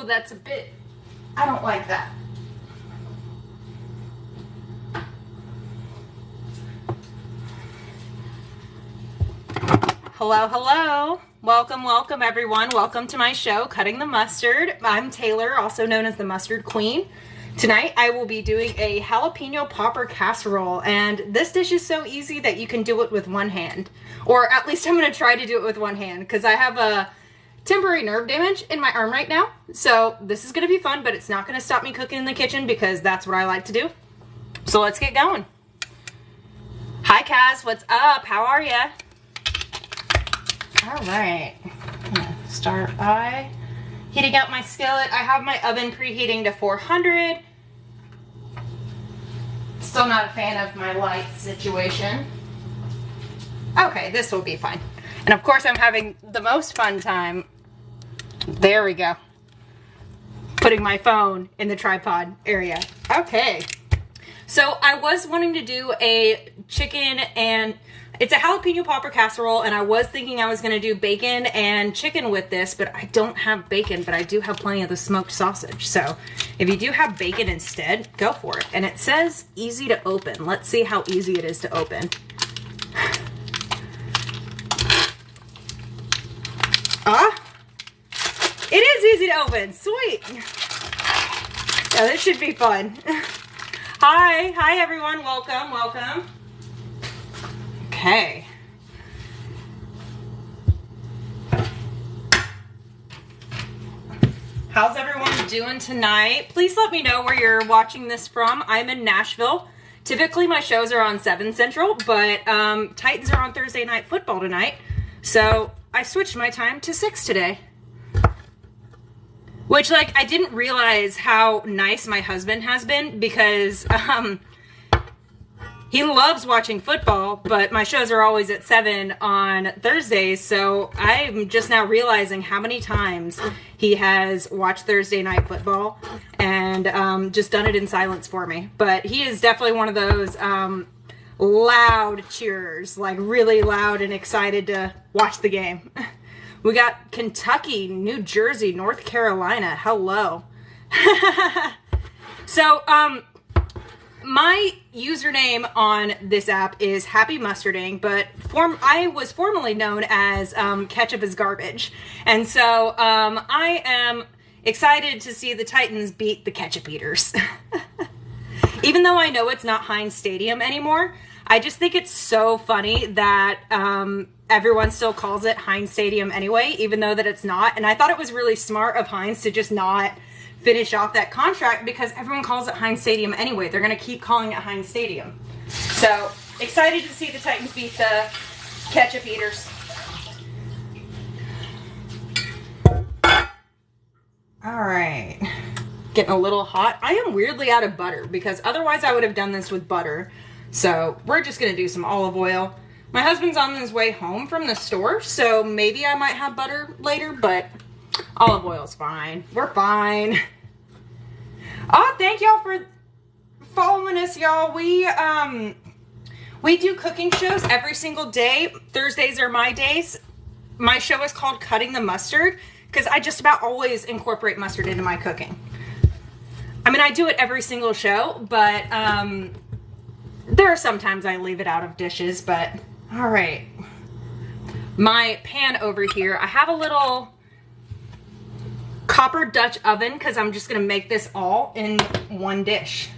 Oh, that's a bit, I don't like that. Hello, hello. Welcome everyone. Welcome to my show, Cutting the Mustard. I'm Taylor, also known as the Mustard Queen. Tonight I will be doing a jalapeno popper casserole, and this dish is so easy that you can do it with one hand. Or at least I'm going to try to do it with one hand, because I have a temporary nerve damage in my arm right now. So this is going to be fun, but it's not going to stop me cooking in the kitchen because that's what I like to do. So let's get going. Hi Kaz, what's up? How are ya? All right, I'm gonna start by heating up my skillet. I have my oven preheating to 400. Still not a fan of my light situation. Okay, this will be fine. And of course I'm having the most fun time. There we go. Putting my phone in the tripod area. Okay. So I was wanting to do a chicken and it's a jalapeno popper casserole, and I was thinking I was going to do bacon and chicken with this, but I don't have bacon, but I do have plenty of the smoked sausage. So if you do have bacon instead, go for it. And it says easy to open. Let's see how easy it is to open. It is easy to open. Sweet. Yeah, this should be fun. Hi everyone. Welcome. Okay. How's everyone doing tonight? Please let me know where you're watching this from. I'm in Nashville. Typically my shows are on 7 Central, but Titans are on Thursday Night Football tonight. So I switched my time to 6 today. Which, like, I didn't realize how nice my husband has been because he loves watching football, but my shows are always at 7 on Thursdays, so I'm just now realizing how many times he has watched Thursday Night Football and just done it in silence for me. But he is definitely one of those loud cheerers, like really loud and excited to watch the game. We got Kentucky, New Jersey, North Carolina. Hello. So, my username on this app is Happy Mustarding, but I was formerly known as Ketchup is Garbage. And so I am excited to see the Titans beat the Ketchup Eaters. Even though I know it's not Heinz Stadium anymore, I just think it's so funny that everyone still calls it Heinz Stadium anyway, even though that it's not. And I thought it was really smart of Heinz to just not finish off that contract because everyone calls it Heinz Stadium anyway. They're going to keep calling it Heinz Stadium. So, excited to see the Titans beat the Ketchup Eaters. Alright. Getting a little hot. I am weirdly out of butter because otherwise I would have done this with butter. So, we're just going to do some olive oil. My husband's on his way home from the store, so maybe I might have butter later, but olive oil's fine. We're fine. Oh, thank y'all for following us, y'all. We do cooking shows every single day. Thursdays are my days. My show is called Cutting the Mustard because I just about always incorporate mustard into my cooking. I mean, I do it every single show, but there are some times I leave it out of dishes, but all right. My pan over here, I have a little copper Dutch oven because I'm just going to make this all in one dish.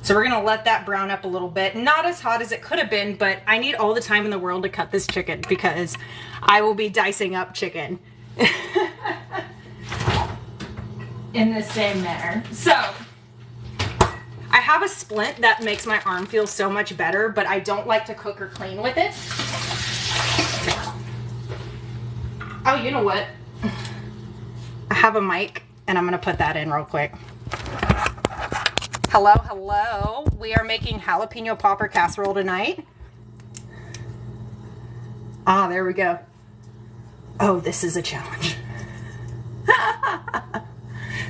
So we're going to let that brown up a little bit. Not as hot as it could have been, but I need all the time in the world to cut this chicken because I will be dicing up chicken in the same manner. So I have a splint that makes my arm feel so much better, but I don't like to cook or clean with it. Oh, you know what? I have a mic, and I'm going to put that in real quick. Hello. We are making jalapeno popper casserole tonight. Ah, there we go. Oh, this is a challenge.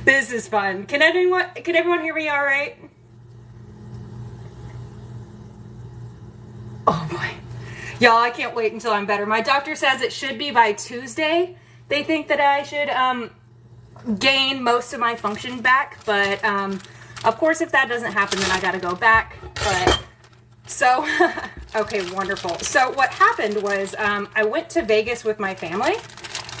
This is fun. Can everyone hear me all right? Oh boy. Y'all, I can't wait until I'm better. My doctor says it should be by Tuesday. They think that I should gain most of my function back, but of course if that doesn't happen, then I gotta go back. But so okay, wonderful. So what happened was I went to Vegas with my family,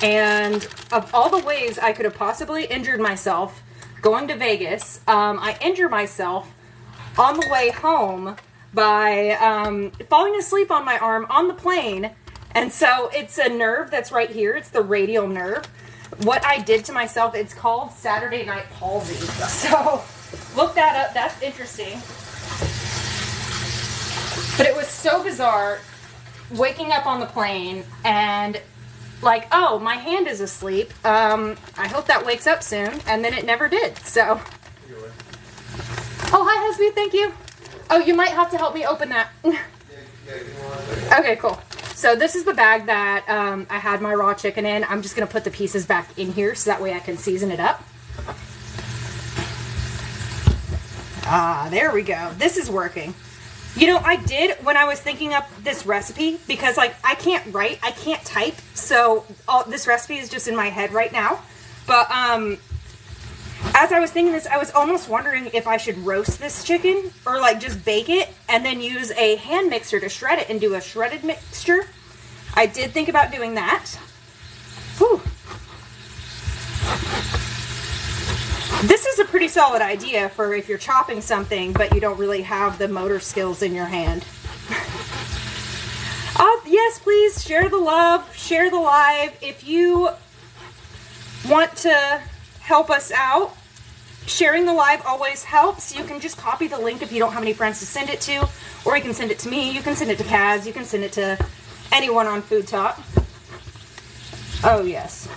and of all the ways I could have possibly injured myself going to Vegas, I injured myself on the way home by falling asleep on my arm on the plane. And so it's a nerve that's right here. It's the radial nerve. What I did to myself, it's called Saturday night palsy. So look that up. That's interesting. But it was so bizarre waking up on the plane and like, oh, my hand is asleep. I hope that wakes up soon. And then it never did. So. Oh, hi, Hesby. Thank you. Oh, you might have to help me open that. Okay, cool. So this is the bag that I had my raw chicken in. I'm just going to put the pieces back in here so that way I can season it up. Ah, there we go. This is working. You know, I did when I was thinking up this recipe, because like I can't write, I can't type, so this recipe is just in my head right now. But as I was thinking this, I was almost wondering if I should roast this chicken or like just bake it and then use a hand mixer to shred it and do a shredded mixture. I did think about doing that. Whew. This is a pretty solid idea for if you're chopping something but you don't really have the motor skills in your hand. Yes, please share the love, share the live. If you want to help us out, sharing the live always helps. You can just copy the link if you don't have any friends to send it to, or you can send it to me, you can send it to Kaz, you can send it to anyone on Food Talk. Oh yes.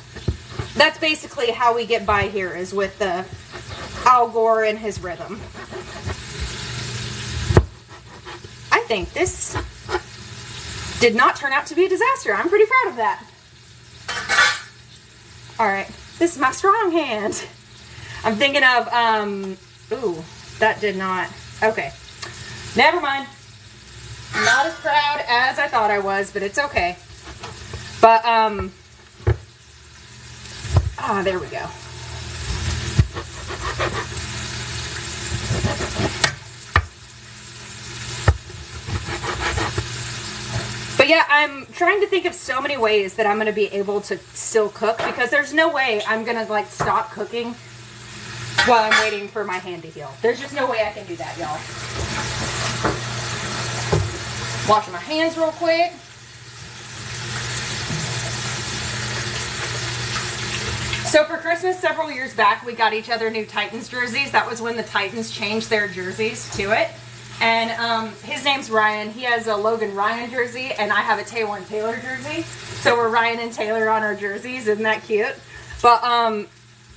That's basically how we get by here, is with the Al Gore and his rhythm. I think this did not turn out to be a disaster. I'm pretty proud of that. Alright, this is my strong hand. I'm thinking of, ooh, that did not, okay. Never mind. Not as proud as I thought I was, but it's okay. But, there we go. But yeah, I'm trying to think of so many ways that I'm going to be able to still cook, because there's no way I'm going to like stop cooking while I'm waiting for my hand to heal. There's just no way I can do that, y'all. Washing my hands real quick. So for Christmas several years back, we got each other new Titans jerseys. That was when the Titans changed their jerseys to it. And his name's Ryan. He has a Logan Ryan jersey, and I have a Taylor Taylor jersey. So we're Ryan and Taylor on our jerseys. Isn't that cute? But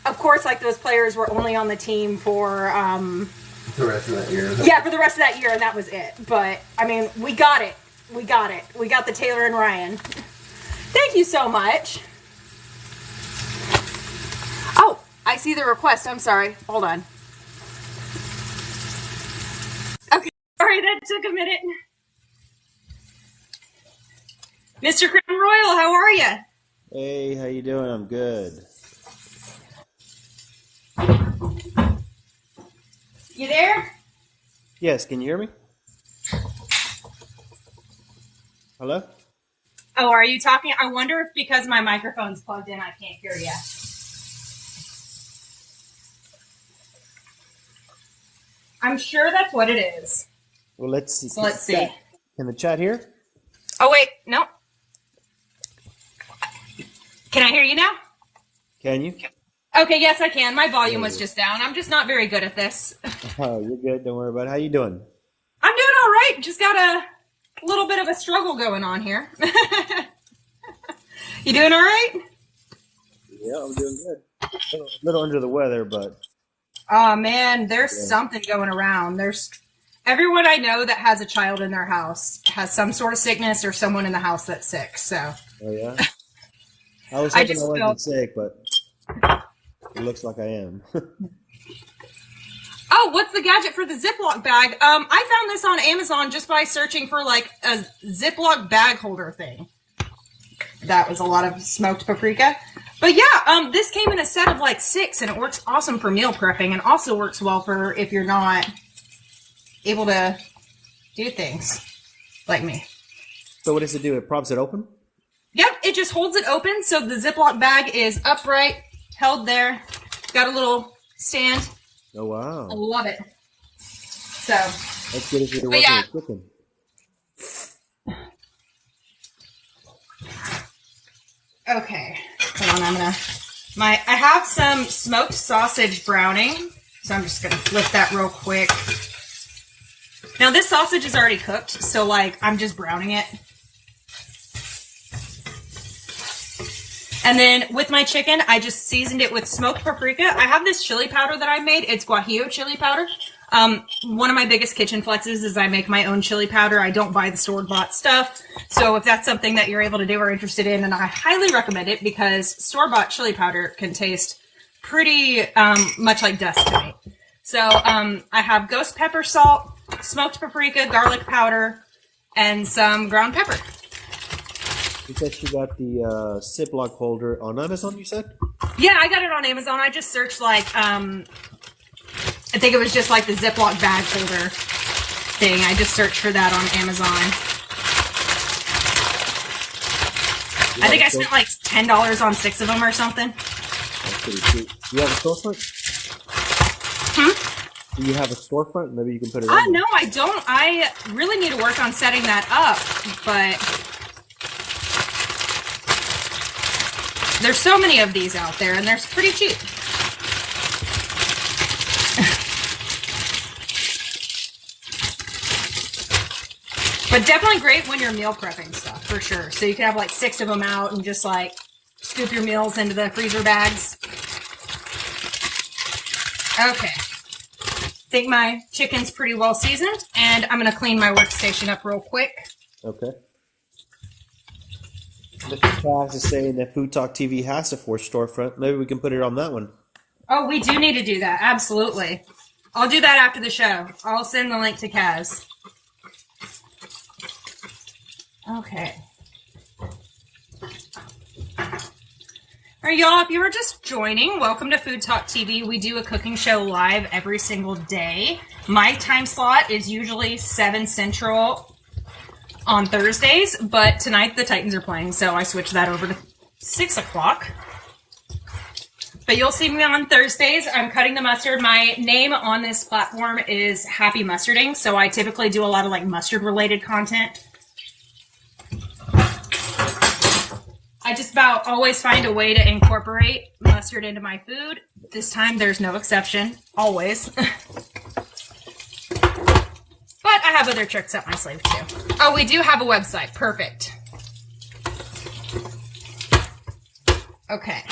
of course, like, those players were only on the team for the rest of that year. Yeah, for the rest of that year, and that was it. But I mean, we got it. We got it. We got the Taylor and Ryan. Thank you so much. Oh, I see the request. I'm sorry. Hold on. Okay. Sorry, that took a minute. Mr. Crown Royal, how are you? Hey, how you doing? I'm good. You there? Yes, can you hear me? Hello? Oh, are you talking? I wonder if because my microphone's plugged in, I can't hear you. I'm sure that's what it is. Well, let's see. So let's see. Can the chat hear? Oh, wait. No. Can I hear you now? Can you? Okay, yes, I can. My volume was just down. I'm just not very good at this. Oh, you're good. Don't worry about it. How you doing? I'm doing all right. Just got a little bit of a struggle going on here. You doing all right? Yeah, I'm doing good. A little under the weather, but... Oh, man, there's something going around. There's everyone I know that has a child in their house has some sort of sickness or someone in the house that's sick, so... Oh, yeah? I was hoping I wasn't sick, but it looks like I am. Oh, what's the gadget for the Ziploc bag? I found this on Amazon just by searching for, like, a Ziploc bag holder thing. That was a lot of smoked paprika. But yeah, this came in a set of like 6, and it works awesome for meal prepping, and also works well for if you're not able to do things like me. So what does it do? It props it open? Yep, it just holds it open, so the Ziploc bag is upright, held there. Got a little stand. Oh, wow. I love it. So. That's good if you're working with chicken. Okay, hold on, I have some smoked sausage browning, so I'm just gonna flip that real quick. Now this sausage is already cooked, so like, I'm just browning it. And then with my chicken, I just seasoned it with smoked paprika. I have this chili powder that I made. It's Guajillo chili powder. One of my biggest kitchen flexes is I make my own chili powder. I don't buy the store-bought stuff. So if that's something that you're able to do or interested in, and I highly recommend it because store-bought chili powder can taste pretty much like dust to me. So I have ghost pepper salt, smoked paprika, garlic powder, and some ground pepper. You said you got the Ziploc holder on Amazon, you said? Yeah, I got it on Amazon. I just searched like, I think it was just like the Ziploc bag holder thing. I just searched for that on Amazon. I think I spent like $10 on 6 of them or something. That's pretty cheap. Do you have a storefront? Do you have a storefront? Maybe you can put it on. No, I don't. I really need to work on setting that up, but there's so many of these out there, and they're pretty cheap. But definitely great when you're meal prepping stuff, for sure. So you can have like 6 of them out and just like scoop your meals into the freezer bags. Okay. I think my chicken's pretty well seasoned, and I'm going to clean my workstation up real quick. Okay. Mr. Cass is saying that Food Talk TV has a Forge storefront. Maybe we can put it on that one. Oh, we do need to do that. Absolutely. I'll do that after the show. I'll send the link to Kaz. Okay. All right, y'all, if you were just joining, welcome to Food Talk TV. We do a cooking show live every single day. My time slot is usually 7 Central on Thursdays, but tonight the Titans are playing, so I switched that over to 6 o'clock. But you'll see me on Thursdays. I'm cutting the mustard. My name on this platform is Happy Mustarding, so I typically do a lot of like mustard-related content. I just about always find a way to incorporate mustard into my food. This time there's no exception, always. But I have other tricks up my sleeve too. Oh, we do have a website. Perfect. Okay.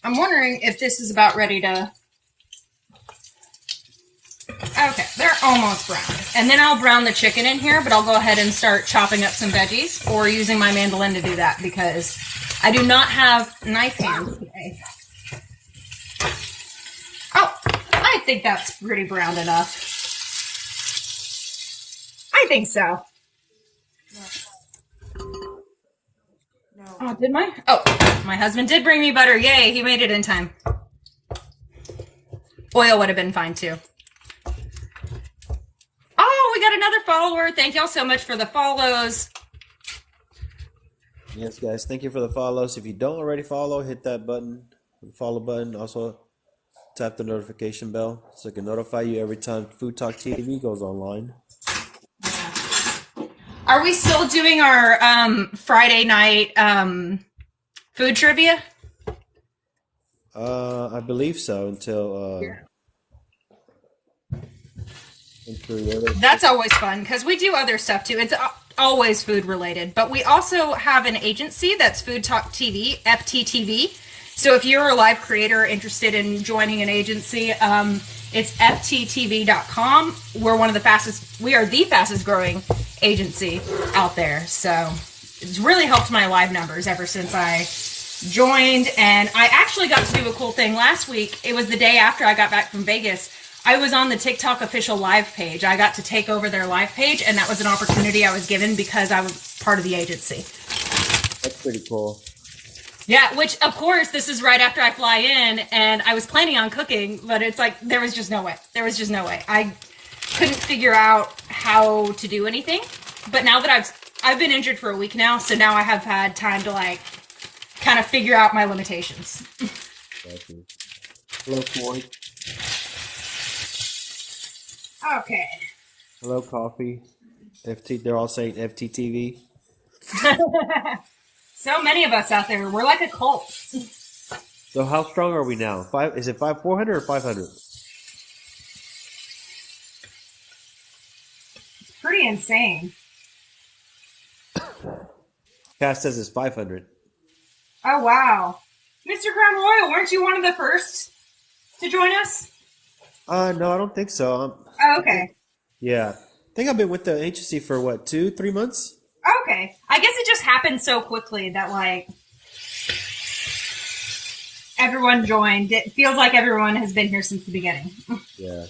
I'm wondering if this is about ready to... Okay, they're almost browned. And then I'll brown the chicken in here, but I'll go ahead and start chopping up some veggies or using my mandolin to do that because I do not have knife hands today. Oh, I think that's pretty browned enough. I think so. No. Oh, did my? Oh, my husband did bring me butter. Yay, he made it in time. Oil would have been fine too. Oh, we got another follower. Thank y'all so much for the follows. Yes, guys. Thank you for the follows. If you don't already follow, hit that button, the follow button. Also, tap the notification bell so it can notify you every time Food Talk TV goes online. Are we still doing our Friday night food trivia? I believe so until That's always fun because we do other stuff too. It's always food related, but we also have an agency that's Food Talk TV, FTTV. So if you're a live creator interested in joining an agency, it's fttv.com. We are the fastest growing agency out there. So it's really helped my live numbers ever since I joined. And I actually got to do a cool thing last week. It was the day after I got back from Vegas. I was on the TikTok official live page. I got to take over their live page, and that was an opportunity I was given because I was part of the agency. That's pretty cool. Yeah, which of course this is right after I fly in, and I was planning on cooking, but it's like there was just no way. There was just no way. I couldn't figure out how to do anything. But now that I've been injured for a week now, so now I have had time to like kind of figure out my limitations. Exactly. Hello, Floyd. Okay. Hello, Coffee. FT. They're all saying FTTV. So many of us out there. We're like a cult. So how strong are we now? Is it 400 or 500? It's pretty insane. Cass says it's 500. Oh, wow. Mr. Crown Royal, weren't you one of the first to join us? No, I don't think so. Oh, okay. Yeah. I think I've been with the agency for what, 2-3 months? Okay. I guess it just happened so quickly that, like, everyone joined. It feels like everyone has been here since the beginning. Yeah.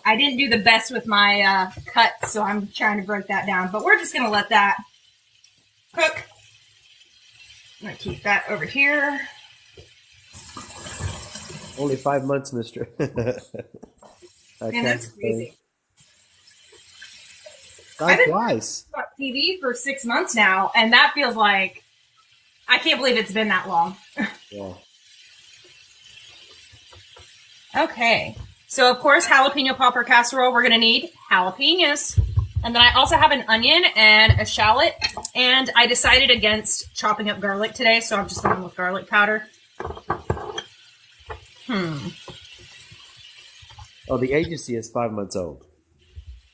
I didn't do the best with my cuts, so I'm trying to break that down. But we're just going to let that cook. I'm going to keep that over here. Only 5 months, mister. Man, that's crazy. Time flies. I've been on TV for 6 months now, and that feels like I can't believe it's been that long. Yeah. Okay. So, of course, jalapeno popper casserole, we're going to need jalapenos. And then I also have an onion and a shallot. And I decided against chopping up garlic today, so I'm just going with garlic powder. Oh, the agency is 5 months old.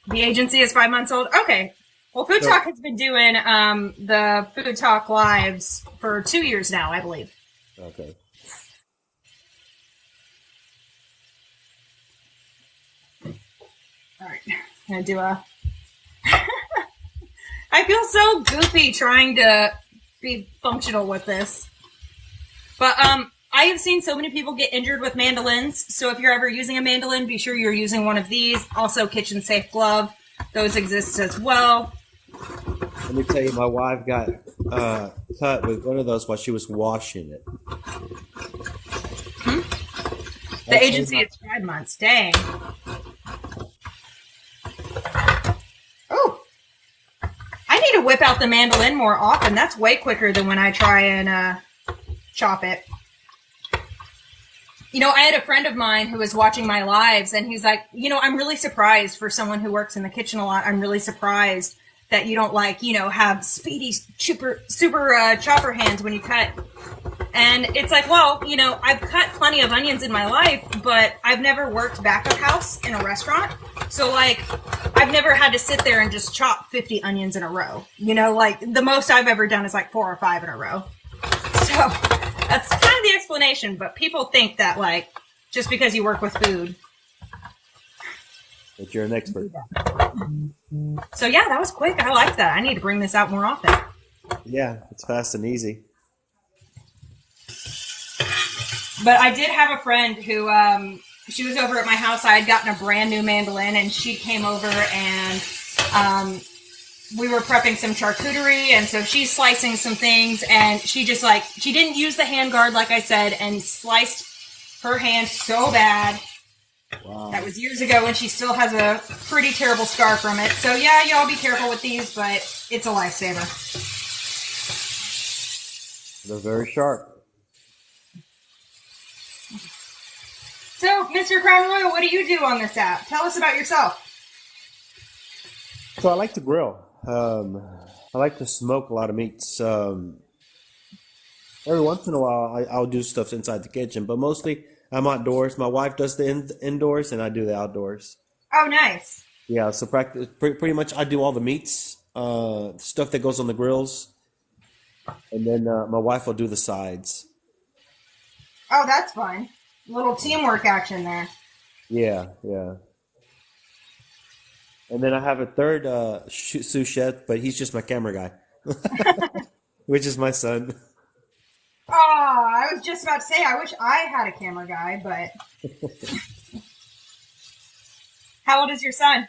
The agency is 5 months old? Okay. Well, Food Talk has been doing the Food Talk Lives for 2 years now, I believe. Okay. All right. I'm going to do a... I feel so goofy trying to be functional with this. But I have seen so many people get injured with mandolins. So if you're ever using a mandolin, be sure you're using one of these. Also, kitchen safe glove. Those exist as well. Let me tell you, my wife got cut with one of those while she was washing it. The agency is 5 months. Dang. Oh. I need to whip out the mandolin more often. That's way quicker than when I try and chop it. You know, I had a friend of mine who was watching my lives, and he's like, you know, I'm really surprised for someone who works in the kitchen a lot. I'm really surprised that you don't, like, you know, have speedy, super chopper hands when you cut. And it's like, well, you know, I've cut plenty of onions in my life, but I've never worked back of house in a restaurant. So, like, I've never had to sit there and just chop 50 onions in a row. You know, like, the most I've ever done is like 4 or 5 in a row. So, that's kind of the explanation, but people think that, like, just because you work with food. That you're an expert. So, yeah, that was quick. I like that. I need to bring this out more often. Yeah, it's fast and easy. But I did have a friend who, she was over at my house. I had gotten a brand new mandolin, and she came over and we were prepping some charcuterie, and so she's slicing some things, and she just, like, she didn't use the hand guard, like I said, and sliced her hand so bad. Wow. That was years ago, and she still has a pretty terrible scar from it. So, yeah, y'all be careful with these, but it's a lifesaver. They're very sharp. So, Mr. Crown Royal, what do you do on this app? Tell us about yourself. So I like to grill. I like to smoke a lot of meats. Every once in a while, I'll do stuff inside the kitchen, but mostly I'm outdoors. My wife does the indoors, and I do the outdoors. Oh, nice. Yeah, so pretty much I do all the meats, stuff that goes on the grills, and then my wife will do the sides. Oh, that's fun. A little teamwork action there. Yeah, yeah. And then I have a third sous chef, but he's just my camera guy, which is my son. Oh, I was just about to say, I wish I had a camera guy, but... How old is your son?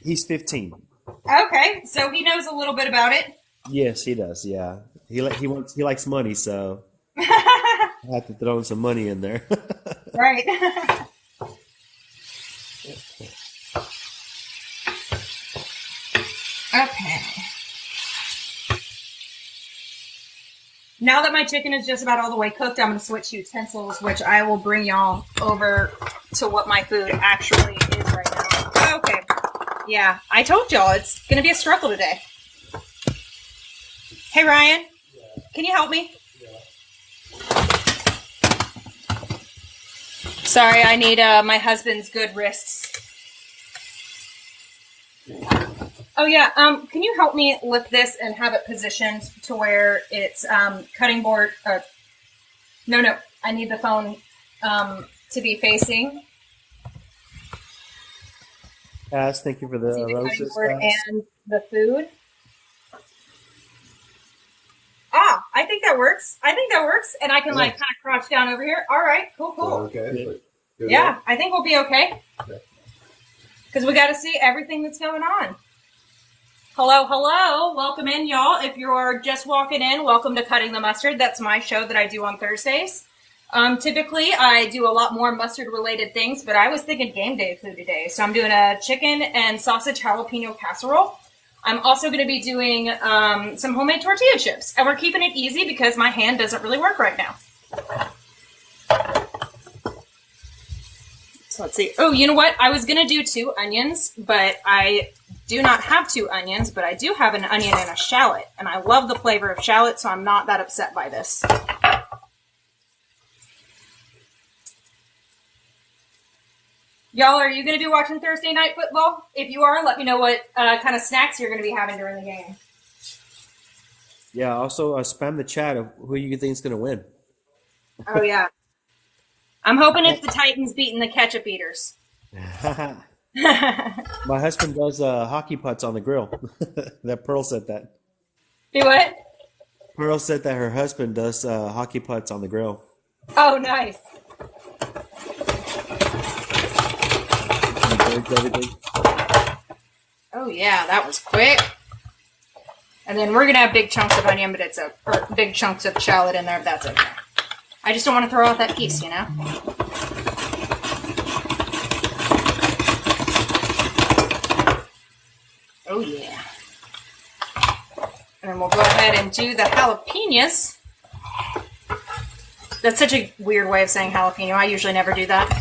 He's 15. Okay, so he knows a little bit about it. Yes, he does, yeah. He likes money, so I have to throw in some money in there. Right. Okay. Now that my chicken is just about all the way cooked, I'm going to switch utensils, which I will bring y'all over to what my food actually is right now. Okay. Yeah, I told y'all it's going to be a struggle today. Hey, Ryan. Yeah. Can you help me? Yeah. Sorry, I need my husband's good wrists. Oh yeah, can you help me lift this and have it positioned to where it's cutting board? No, I need the phone to be facing. Cass, thank you for the roses. And the food. Ah, I think that works. And I can like kind of crouch down over here. All right, cool. Okay. Yeah, I think we'll be okay. Because we got to see everything that's going on. Hello. Welcome in, y'all. If you're just walking in, welcome to Cutting the Mustard. That's my show that I do on Thursdays. Typically, I do a lot more mustard-related things, but I was thinking game day food today. So I'm doing a chicken and sausage jalapeno casserole. I'm also going to be doing some homemade tortilla chips. And we're keeping it easy because my hand doesn't really work right now. So let's see. Oh, you know what? I was going to do 2 onions, but I do not have 2 onions, but I do have an onion and a shallot. And I love the flavor of shallot, so I'm not that upset by this. Y'all, are you going to be watching Thursday Night Football? If you are, let me know what kind of snacks you're going to be having during the game. Yeah, also spam the chat of who you think is going to win. Oh, yeah. I'm hoping it's the Titans beating the ketchup eaters. My husband does hockey putts on the grill. That Pearl said that. Do what? Pearl said that her husband does hockey putts on the grill. Oh, nice. Oh yeah, that was quick. And then we're gonna have big chunks of onion, but or big chunks of shallot in there, but that's okay. I just don't want to throw out that piece, you know? Oh yeah. And then we'll go ahead and do the jalapenos. That's such a weird way of saying jalapeno. I usually never do that.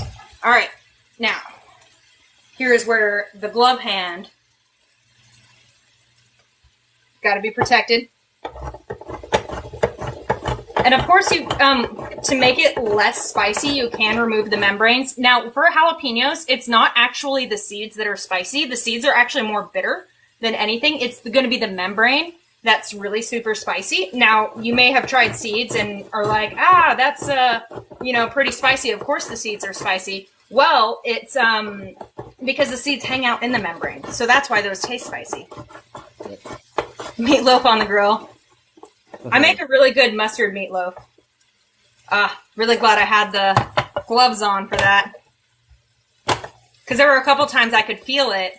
All right, now, here is where the glove hand got to be protected. And of course, you to make it less spicy, you can remove the membranes. Now, for jalapenos, it's not actually the seeds that are spicy. The seeds are actually more bitter than anything. It's going to be the membrane that's really super spicy. Now, you may have tried seeds and are like, that's pretty spicy. Of course, the seeds are spicy. Well, it's because the seeds hang out in the membrane, so that's why those taste spicy. Meatloaf on the grill. I make a really good mustard meatloaf. Really glad I had the gloves on for that. Because there were a couple times I could feel it.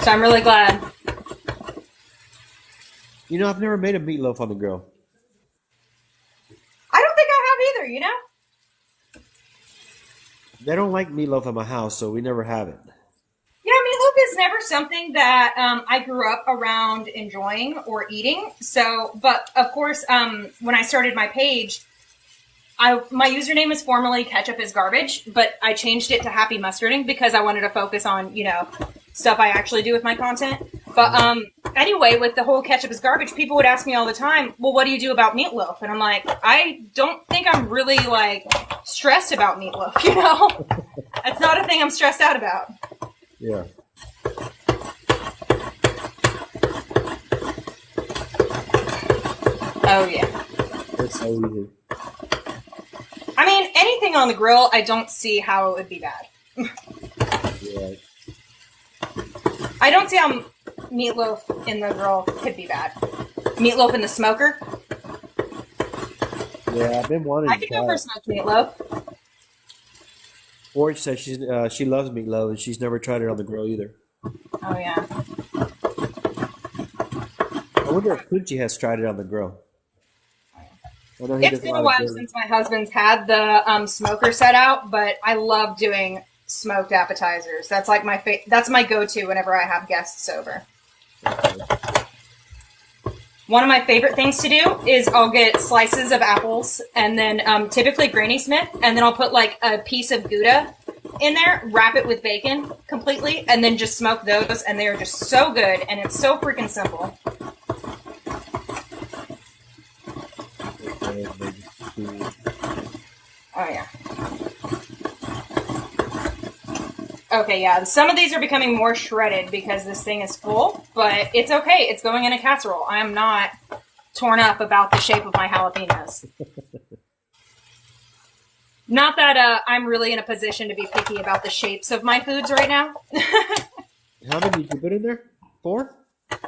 So I'm really glad. You know, I've never made a meatloaf on the grill. I don't think I have either, you know? They don't like meatloaf at my house, so we never have it. Yeah, meatloaf is never something that I grew up around enjoying or eating. So, but of course, when I started my page, my username is formerly Ketchup is Garbage, but I changed it to Happy Mustarding because I wanted to focus on, stuff I actually do with my content. But anyway, with the whole Ketchup is Garbage, people would ask me all the time, well, what do you do about meatloaf? And I'm like, I don't think I'm really, stressed about meatloaf, That's not a thing I'm stressed out about. Yeah. Oh, yeah. That's so easy. I mean, anything on the grill, I don't see how it would be bad. Yeah. I don't see how meatloaf in the grill could be bad. Meatloaf in the smoker? Yeah, I've been wanting I to could try go for it. smoked meatloaf. Forge says she loves meatloaf and she's never tried it on the grill either. Oh, yeah. wonder if Poochie has tried it on the grill. I know he It's does a been lot a of while grilling. since my husband's had the smoker set out, but I love doing smoked appetizers. That's like that's my go-to whenever I have guests over. One of my favorite things to do is I'll get slices of apples and then typically Granny Smith, and then I'll put like a piece of Gouda in there, wrap it with bacon completely, and then just smoke those, and they're just so good, and it's so freaking simple. Oh, yeah. Okay, yeah. Some of these are becoming more shredded because this thing is full, but it's okay. It's going in a casserole. I am not torn up about the shape of my jalapenos. Not that I'm really in a position to be picky about the shapes of my foods right now. How many did you put in there? 4? How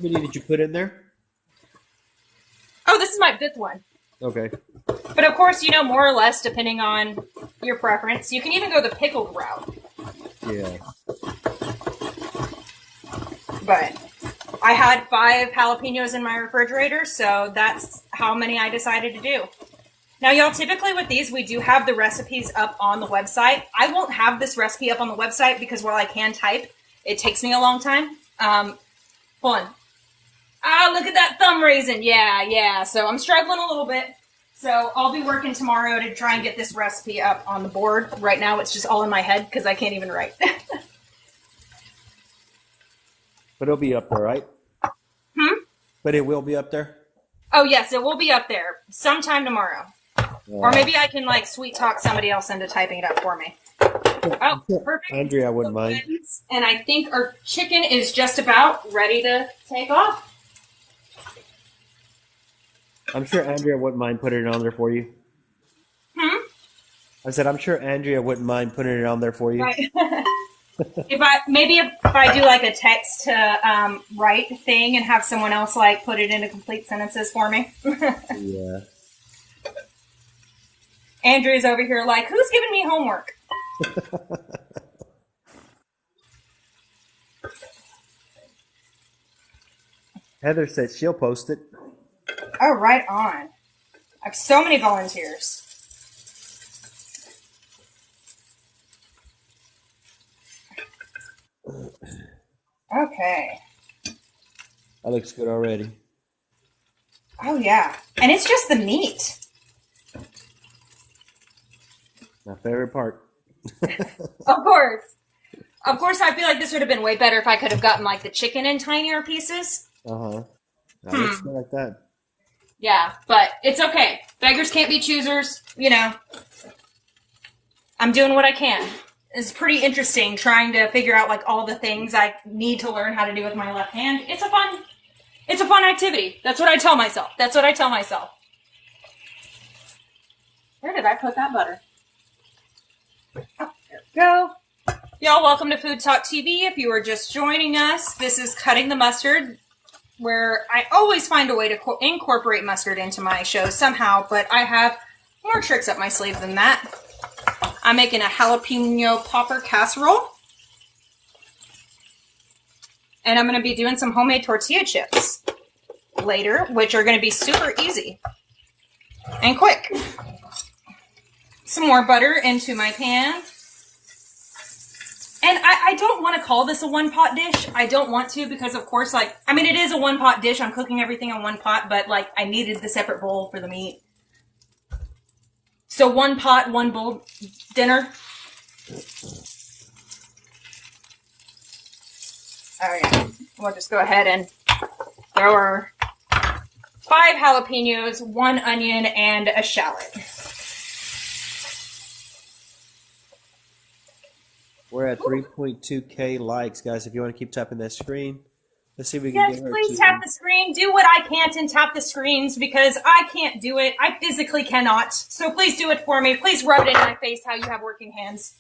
many did you put in there? Oh, this is my 5th one. Okay. But of course, more or less, depending on your preference, you can even go the pickled route. Yeah. But I had 5 jalapenos in my refrigerator, so that's how many I decided to do. Now, y'all, typically with these, we do have the recipes up on the website. I won't have this recipe up on the website because while I can type, it takes me a long time. Hold on. Ah, look at that thumb raising. Yeah. So I'm struggling a little bit. So I'll be working tomorrow to try and get this recipe up on the board. Right now, it's just all in my head because I can't even write. But it'll be up there, right? But it will be up there? Oh, yes, it will be up there sometime tomorrow. Or maybe I can, sweet talk somebody else into typing it up for me. Oh, perfect. Andrea, I wouldn't mind. And I think our chicken is just about ready to take off. I'm sure Andrea wouldn't mind putting it on there for you. I said, I'm sure Andrea wouldn't mind putting it on there for you. Right. If I do a text to write thing and have someone else put it into complete sentences for me. Yeah. Andrea's over here who's giving me homework? Heather said she'll post it. Oh, right on. I have so many volunteers. Okay. That looks good already. Oh, yeah. And it's just the meat. My favorite part. Of course. Of course, I feel like this would have been way better if I could have gotten the chicken in tinier pieces. Uh-huh. That looks good like that. Yeah, but it's okay. Beggars can't be choosers. I'm doing what I can. It's pretty interesting trying to figure out all the things I need to learn how to do with my left hand. It's a fun activity. That's what I tell myself. Where did I put that butter? Oh, there we go. Y'all, welcome to Food Talk TV. If you are just joining us, this is Cutting the Mustard, where I always find a way to incorporate mustard into my show somehow, but I have more tricks up my sleeve than that. I'm making a jalapeno popper casserole. And I'm going to be doing some homemade tortilla chips later, which are going to be super easy and quick. Some more butter into my pan. And I don't want to call this a one-pot dish. I don't want to because, of course, it is a one-pot dish. I'm cooking everything in one pot, but, I needed the separate bowl for the meat. So one pot, one bowl dinner. Oh, yeah. We'll just go ahead and throw our 5 jalapenos, 1 onion, and a shallot. We're at 3.2K likes, guys. If you want to keep tapping that screen, let's see if we can Yes, get her please to... tap the screen. Do what I can't and tap the screens because I can't do it. I physically cannot. So please do it for me. Please rub it in my face how you have working hands.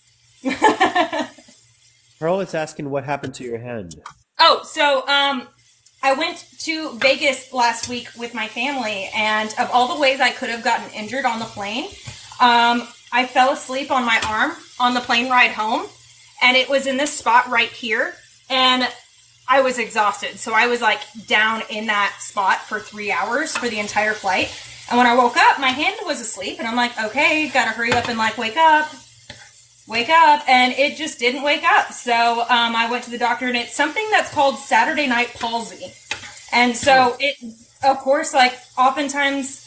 Pearl is asking what happened to your hand. Oh, so I went to Vegas last week with my family, and of all the ways I could have gotten injured on the plane, I fell asleep on my arm on the plane ride home, and it was in this spot right here. And I was exhausted. So I was like down in that spot for 3 hours for the entire flight. And when I woke up, my hand was asleep. And I'm like, okay, gotta hurry up and like wake up. And it just didn't wake up. So I went to the doctor, and it's something that's called Saturday night palsy. And so it, of course, like oftentimes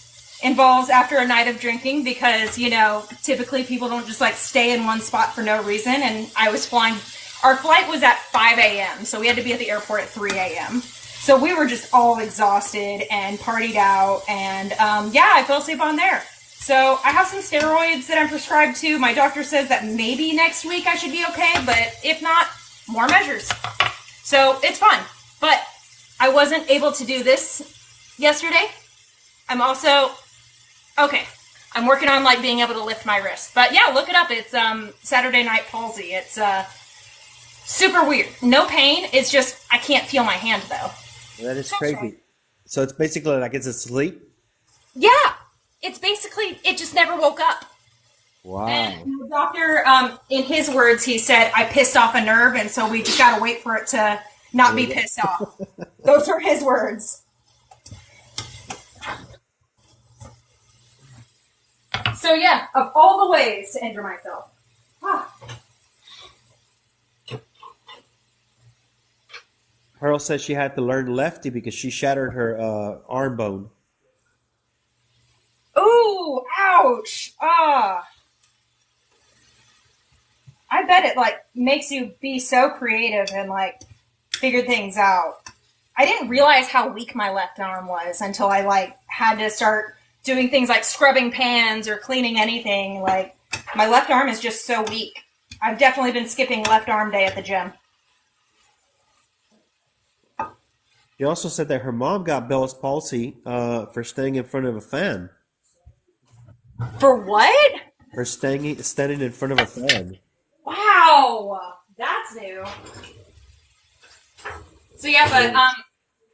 involves after a night of drinking, because, you know, typically people don't just like stay in one spot for no reason. And I was flying, our flight was at 5 a.m. So we had to be at the airport at 3 a.m. So we were just all exhausted and partied out. And yeah, I fell asleep on there. So I have some steroids that I'm prescribed to. My doctor says that maybe next week I should be okay, but if not, more measures. So it's fun. But I wasn't able to do this yesterday. I'm also, okay, I'm working on like being able to lift my wrist. But yeah, look it up. It's Saturday night palsy. It's super weird. No pain. It's just I can't feel my hand though. That is crazy. So it's basically like it's asleep? Yeah. It's basically, it just never woke up. Wow. And the doctor, in his words, he said, I pissed off a nerve, and so we just got to wait for it to not be pissed off. Those are his words. So yeah, of all the ways to injure myself. Pearl said she had to learn lefty because she shattered her arm bone. Ooh, ouch. I bet it like makes you be so creative and like figure things out. I didn't realize how weak my left arm was until I like had to start doing things like scrubbing pans or cleaning anything. Like my left arm is just so weak. I've definitely been skipping left arm day at the gym. She also said that her mom got Bell's palsy for staying in front of a fan. For what? For standing in front of a fan. Wow, that's new. So yeah, but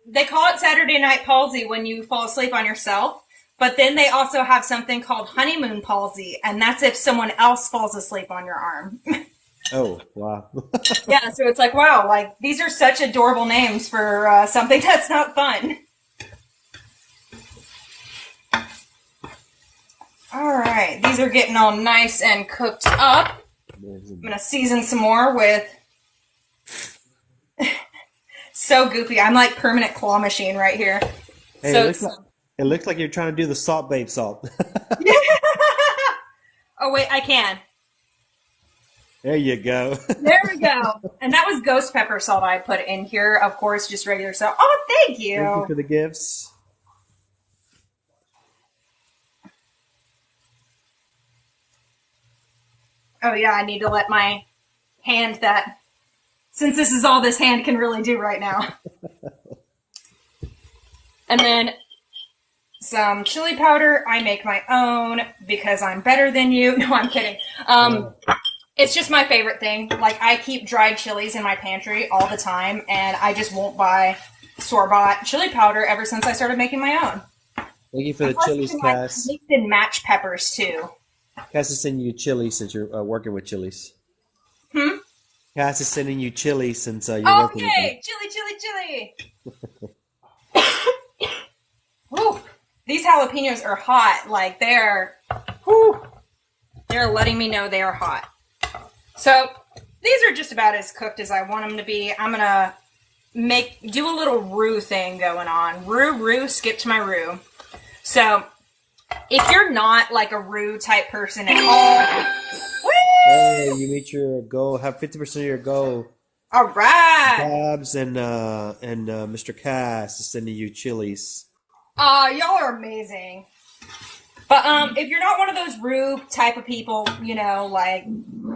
they call it Saturday night palsy when you fall asleep on yourself. But then they also have something called honeymoon palsy, and that's if someone else falls asleep on your arm. Oh, wow. Yeah, so it's like, wow, like these are such adorable names for something that's not fun. All right, these are getting all nice and cooked up. I'm going to season some more with... So goofy. I'm like permanent claw machine right here. Hey, So it looks like you're trying to do the salt babe salt. Oh, wait, I can. There you go. There we go. And that was ghost pepper salt I put in here. Of course, just regular salt. Oh, thank you. Thank you for the gifts. Oh, yeah, I need to let my hand that... Since this is all this hand can really do right now. And then some chili powder. I make my own because I'm better than you. No, I'm kidding. It's just my favorite thing. Like, I keep dried chilies in my pantry all the time, and I just won't buy store-bought chili powder ever since I started making my own. Thank you for the Plus, chilies, you can, like, Cass. mix and match peppers, too. Cass is sending you chili since you're working with chilies. Hmm? Cass is sending you chili since you're working with them. Okay! Chili! Woo! These jalapenos are hot. Like, they're letting me know they are hot. So, these are just about as cooked as I want them to be. I'm gonna do a little roux thing going on. Roux, skip to my roux. So, if you're not like a roux type person at all, Hey, you meet your goal. Have 50% of your goal. all right. Babs and Mr. Cass is sending you chilies. Y'all are amazing. But if you're not one of those roux type of people, you know, like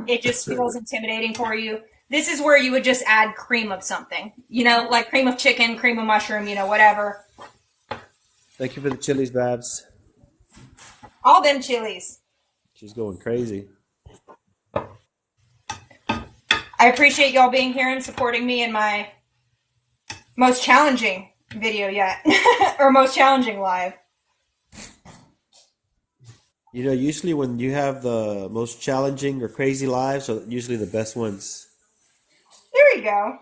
it just feels intimidating for you. This is where you would just add cream of something, you know, like cream of chicken, cream of mushroom, you know, whatever. Thank you for the chilies, Babs. All them chilies. She's going crazy. I appreciate y'all being here and supporting me in my most challenging video yet, or most challenging live. You know, usually when you have the most challenging or crazy lives are usually the best ones. There you go.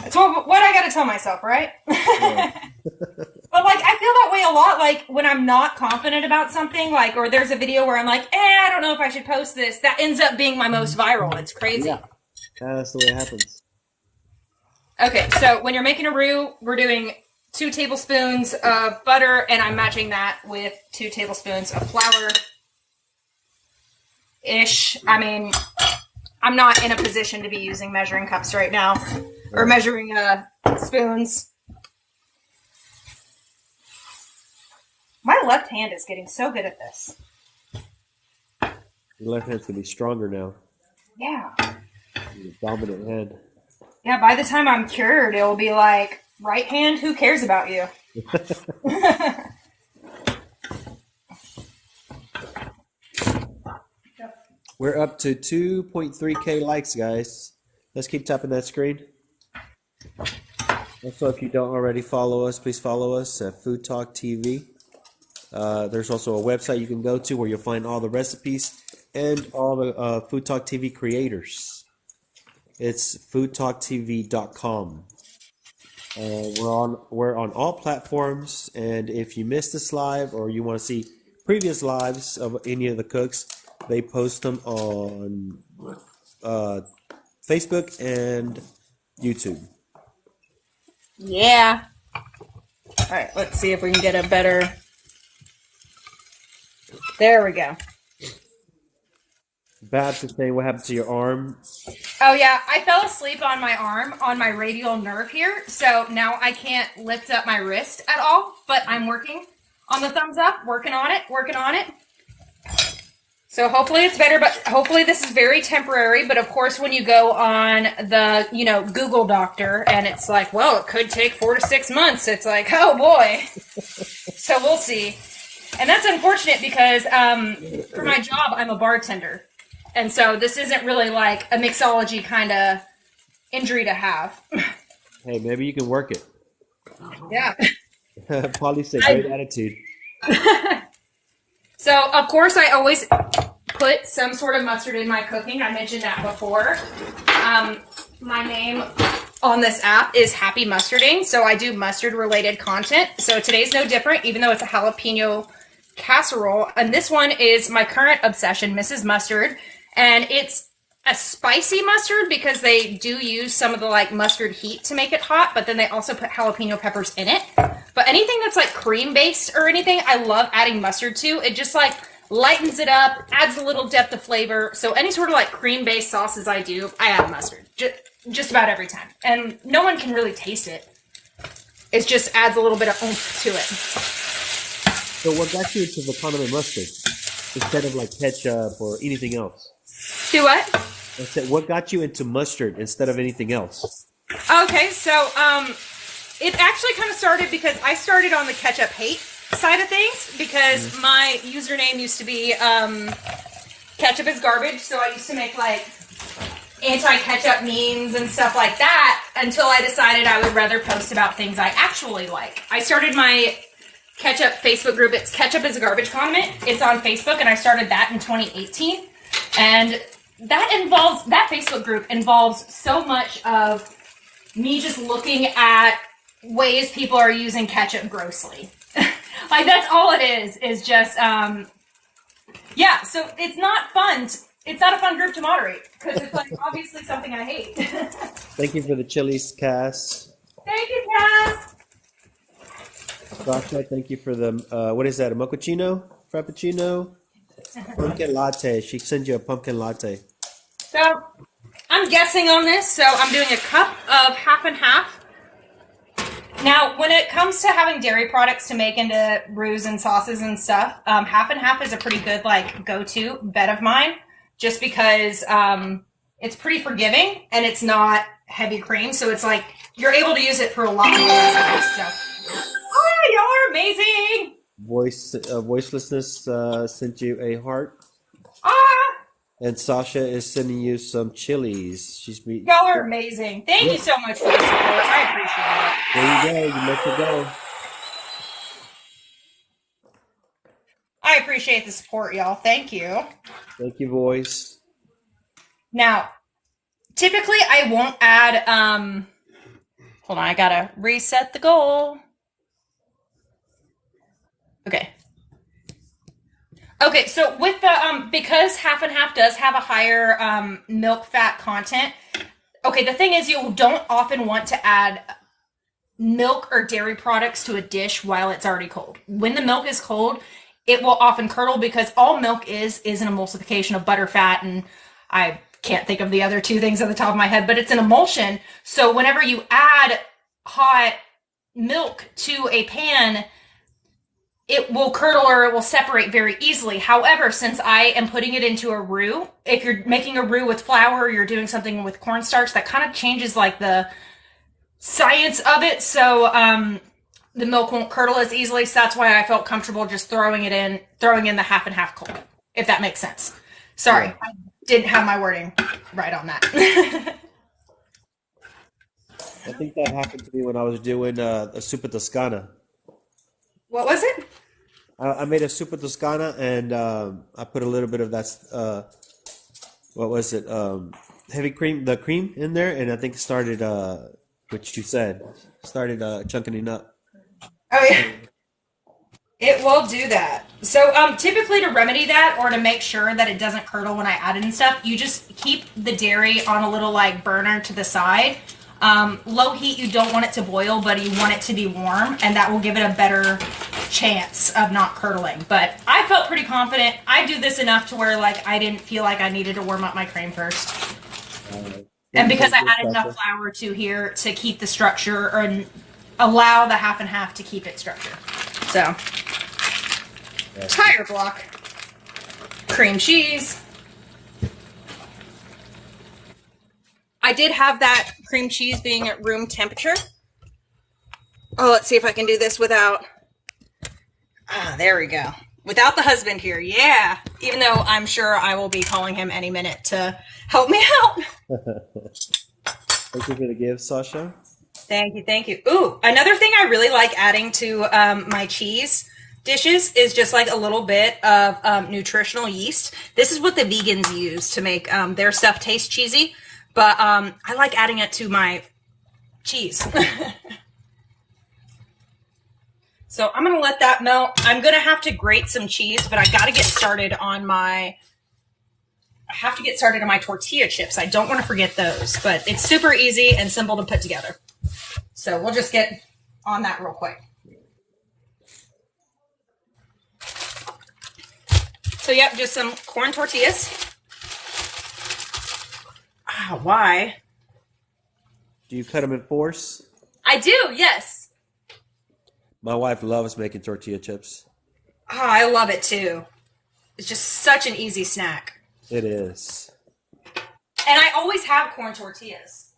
It's what I gotta tell myself, right? But like, I feel that way a lot. Like when I'm not confident about something, like, or there's a video where I'm like, I don't know if I should post this. That ends up being my most viral. It's crazy. Yeah, that's the way it happens. Okay, so when you're making a roux, we're doing 2 tablespoons of butter, and I'm matching that with 2 tablespoons of flour. I mean, I'm not in a position to be using measuring cups right now, or measuring spoons. My left hand is getting so good at this. Your left hand's gonna be stronger now. Yeah. Your dominant hand. Yeah, by the time I'm cured, it'll be like, right hand, who cares about you? We're up to 2.3K likes, guys. Let's keep tapping that screen. Also, if you don't already follow us, please follow us at Food Talk TV. There's also a website you can go to where you'll find all the recipes and all the Food Talk TV creators. It's foodtalktv.com. We're on all platforms, and if you missed this live or you want to see previous lives of any of the cooks, they post them on Facebook and YouTube. Yeah. All right, let's see if we can get a better... There we go. Babs is saying, what happened to your arm? Oh, yeah. I fell asleep on my arm, on my radial nerve here. So now I can't lift up my wrist at all. But I'm working on the thumbs up, working on it. So hopefully it's better. But hopefully this is very temporary. But, of course, when you go on the, Google doctor and it's like, well, it could take 4 to 6 months. It's like, oh, boy. So we'll see. And that's unfortunate because for my job, I'm a bartender. And so this isn't really like a mixology kind of injury to have. Hey, maybe you can work it. Yeah. Polly said, great attitude. So, of course, I always put some sort of mustard in my cooking. I mentioned that before. My name on this app is Happy Mustarding. So I do mustard-related content. So today's no different, even though it's a jalapeno casserole. And this one is my current obsession, Mrs. Mustard. And it's a spicy mustard because they do use some of the like mustard heat to make it hot, but then they also put jalapeno peppers in it. But anything that's like cream based or anything, I love adding mustard to. It just like lightens it up, adds a little depth of flavor. So any sort of like cream based sauces I do, I add mustard just about every time. And no one can really taste it. It just adds a little bit of oomph to it. So what got you into the condiment mustard instead of like ketchup or anything else? Do what? I said, what got you into mustard instead of anything else? Okay, so it actually kind of started because I started on the ketchup hate side of things because my username used to be ketchup is garbage. So I used to make like anti-ketchup memes and stuff like that until I decided I would rather post about things I actually like. I started my ketchup Facebook group. It's Ketchup is a Garbage Condiment. It's on Facebook, and I started that in 2018. And that Facebook group involves so much of me just looking at ways people are using ketchup grossly. Like, that's all it is just, yeah, so it's not fun. It's not a fun group to moderate, because it's, like, obviously something I hate. Thank you for the chilies, Cass. Thank you, Cass. Sasha, thank you for the, what is that, a mochaccino? Frappuccino? Pumpkin latte. She sends you a pumpkin latte. So, I'm guessing on this, so I'm doing a cup of half and half. Now, when it comes to having dairy products to make into roux and sauces and stuff, half and half is a pretty good, like, go-to bet of mine, just because it's pretty forgiving, and it's not heavy cream, so it's like, you're able to use it for a lot more stuff. Oh, y'all are amazing! Voicelessness sent you a heart. Ah! And Sasha is sending you some chilies. Y'all are amazing. Thank you so much for the support. I appreciate it. There you go. You let her go. I appreciate the support, y'all. Thank you. Thank you, voice. Now, typically I won't add Hold on, I gotta reset the goal. Okay. Okay, so with the because half and half does have a higher milk fat content. Okay, the thing is you don't often want to add milk or dairy products to a dish while it's already cold. When the milk is cold, it will often curdle because all milk is an emulsification of butter, fat, and I can't think of the other two things at the top of my head, but it's an emulsion. So whenever you add hot milk to a pan, it will curdle or it will separate very easily. However, since I am putting it into a roux, if you're making a roux with flour or you're doing something with cornstarch, that kind of changes like the science of it. So the milk won't curdle as easily. So that's why I felt comfortable just throwing in the half and half cold, if that makes sense. Sorry, I didn't have my wording right on that. I think that happened to me when I was doing a Super Toscana. What was it? I made a Super Toscana and I put a little bit of that, what was it, heavy cream, the cream in there, and I think it started, which you said, started chunking up. Oh, yeah. It will do that. So typically to remedy that or to make sure that it doesn't curdle when I add it and stuff, you just keep the dairy on a little like burner to the side. Low heat, you don't want it to boil, but you want it to be warm, and that will give it a better chance of not curdling. But I felt pretty confident. I do this enough to where like I didn't feel like I needed to warm up my cream first. And because I added enough flour to here to keep the structure or allow the half and half to keep its structure. So, tire block, cream cheese. I did have that cream cheese being at room temperature. Oh, let's see if I can do this without... Ah, there we go. Without the husband here, yeah. Even though I'm sure I will be calling him any minute to help me out. Thank you for the gift, Sasha. Thank you, thank you. Ooh, another thing I really like adding to my cheese dishes is just like a little bit of nutritional yeast. This is what the vegans use to make their stuff taste cheesy. But I like adding it to my cheese. So I'm going to let that melt. I'm going to have to grate some cheese, but I got to get started on my... I have to get started on my tortilla chips. I don't want to forget those, but it's super easy and simple to put together. So we'll just get on that real quick. So yep, just some corn tortillas. Ah, why? Do you cut them in fours? I do, yes. My wife loves making tortilla chips. Oh, I love it too. It's just such an easy snack. It is. And I always have corn tortillas.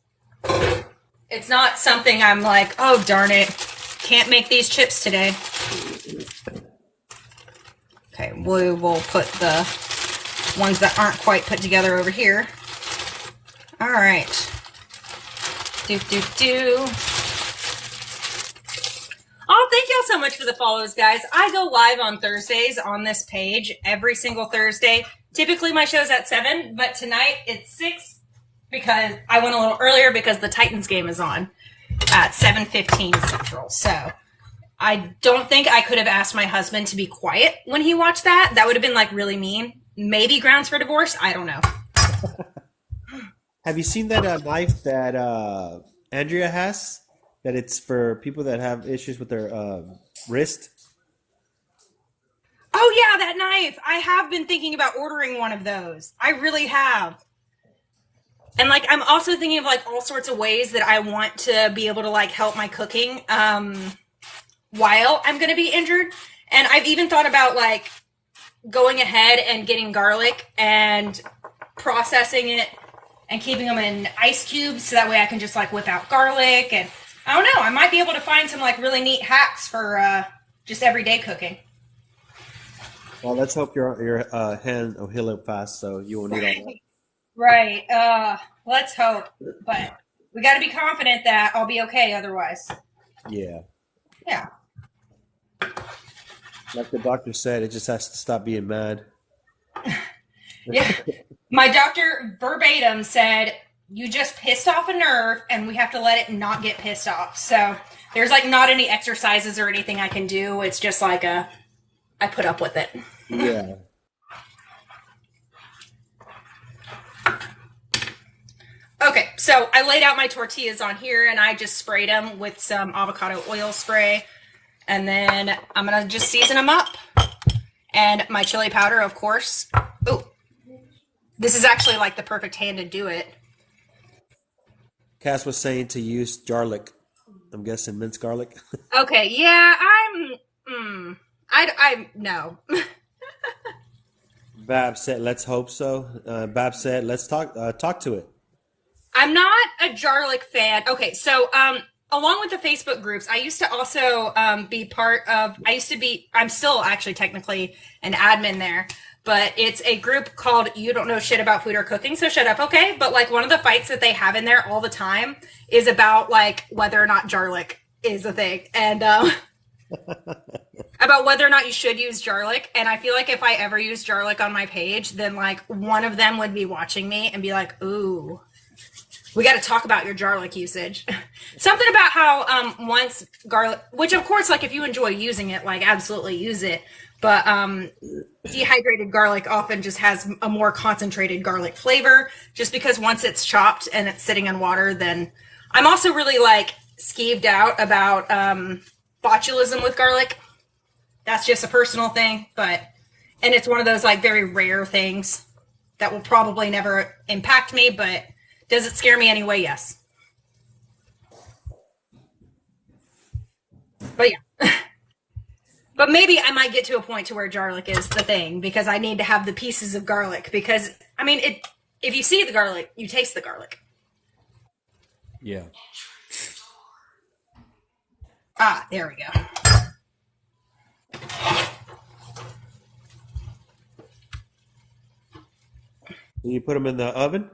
It's not something I'm like, oh, darn it. Can't make these chips today. Okay, we will put the ones that aren't quite put together over here. All right. Oh, thank y'all so much for the follows, guys. I go live on Thursdays on this page every single Thursday. Typically my show's at 7, but tonight it's 6 because I went a little earlier because the Titans game is on at 7:15 Central. So I don't think I could have asked my husband to be quiet when he watched that. That would have been like really mean. Maybe grounds for divorce. I don't know. Have you seen that knife that Andrea has? That it's for people that have issues with their wrist? Oh, yeah, that knife. I have been thinking about ordering one of those. I really have. And, like, I'm also thinking of, like, all sorts of ways that I want to be able to, like, help my cooking while I'm going to be injured. And I've even thought about, like, going ahead and getting garlic and processing it and keeping them in ice cubes so that way I can just, like, whip out garlic. And I don't know. I might be able to find some, like, really neat hacks for just everyday cooking. Well, let's hope your hand will heal up fast so you won't need all that. Right. Let's hope. But we got to be confident that I'll be okay otherwise. Yeah. Yeah. Like the doctor said, it just has to stop being mad. Yeah. My doctor verbatim said, you just pissed off a nerve and we have to let it not get pissed off. So there's like not any exercises or anything I can do. It's just like I put up with it. Yeah. Okay, so I laid out my tortillas on here and I just sprayed them with some avocado oil spray. And then I'm going to just season them up. And my chili powder, of course. Oh, this is actually like the perfect hand to do it. Cass was saying to use garlic. I'm guessing minced garlic. Okay, yeah, no. Bab said, let's hope so. Bab said, let's talk to it. I'm not a garlic fan. Okay, so along with the Facebook groups, I used to also be part of, I'm still actually technically an admin there, but it's a group called You Don't Know Shit About Food or Cooking, so shut up, okay? But like one of the fights that they have in there all the time is about like whether or not garlic is a thing. And about whether or not you should use garlic. And I feel like if I ever use garlic on my page, then like one of them would be watching me and be like, ooh, we got to talk about your garlic usage. Something about how once garlic, which of course, like if you enjoy using it, like absolutely use it. But dehydrated garlic often just has a more concentrated garlic flavor just because once it's chopped and it's sitting in water, then I'm also really like skeeved out about botulism with garlic. That's just a personal thing, and it's one of those like very rare things that will probably never impact me, but does it scare me anyway? Yes. But yeah. But maybe I might get to a point to where garlic is the thing because I need to have the pieces of garlic because, I mean, if you see the garlic, you taste the garlic. Yeah. Ah, there we go. You put them in the oven?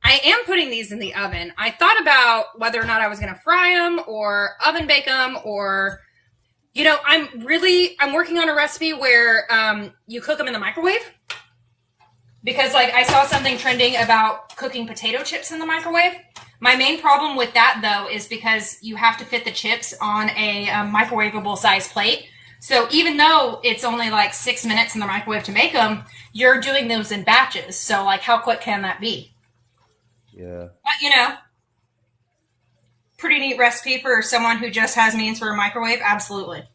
I am putting these in the oven. I thought about whether or not I was going to fry them or oven bake them or, you know, I'm working on a recipe where you cook them in the microwave because like I saw something trending about cooking potato chips in the microwave. My main problem with that though is because you have to fit the chips on a microwavable size plate. So even though it's only like 6 minutes in the microwave to make them, you're doing those in batches. So like how quick can that be? Yeah. But, you know, pretty neat recipe for someone who just has means for a microwave. Absolutely. Okay.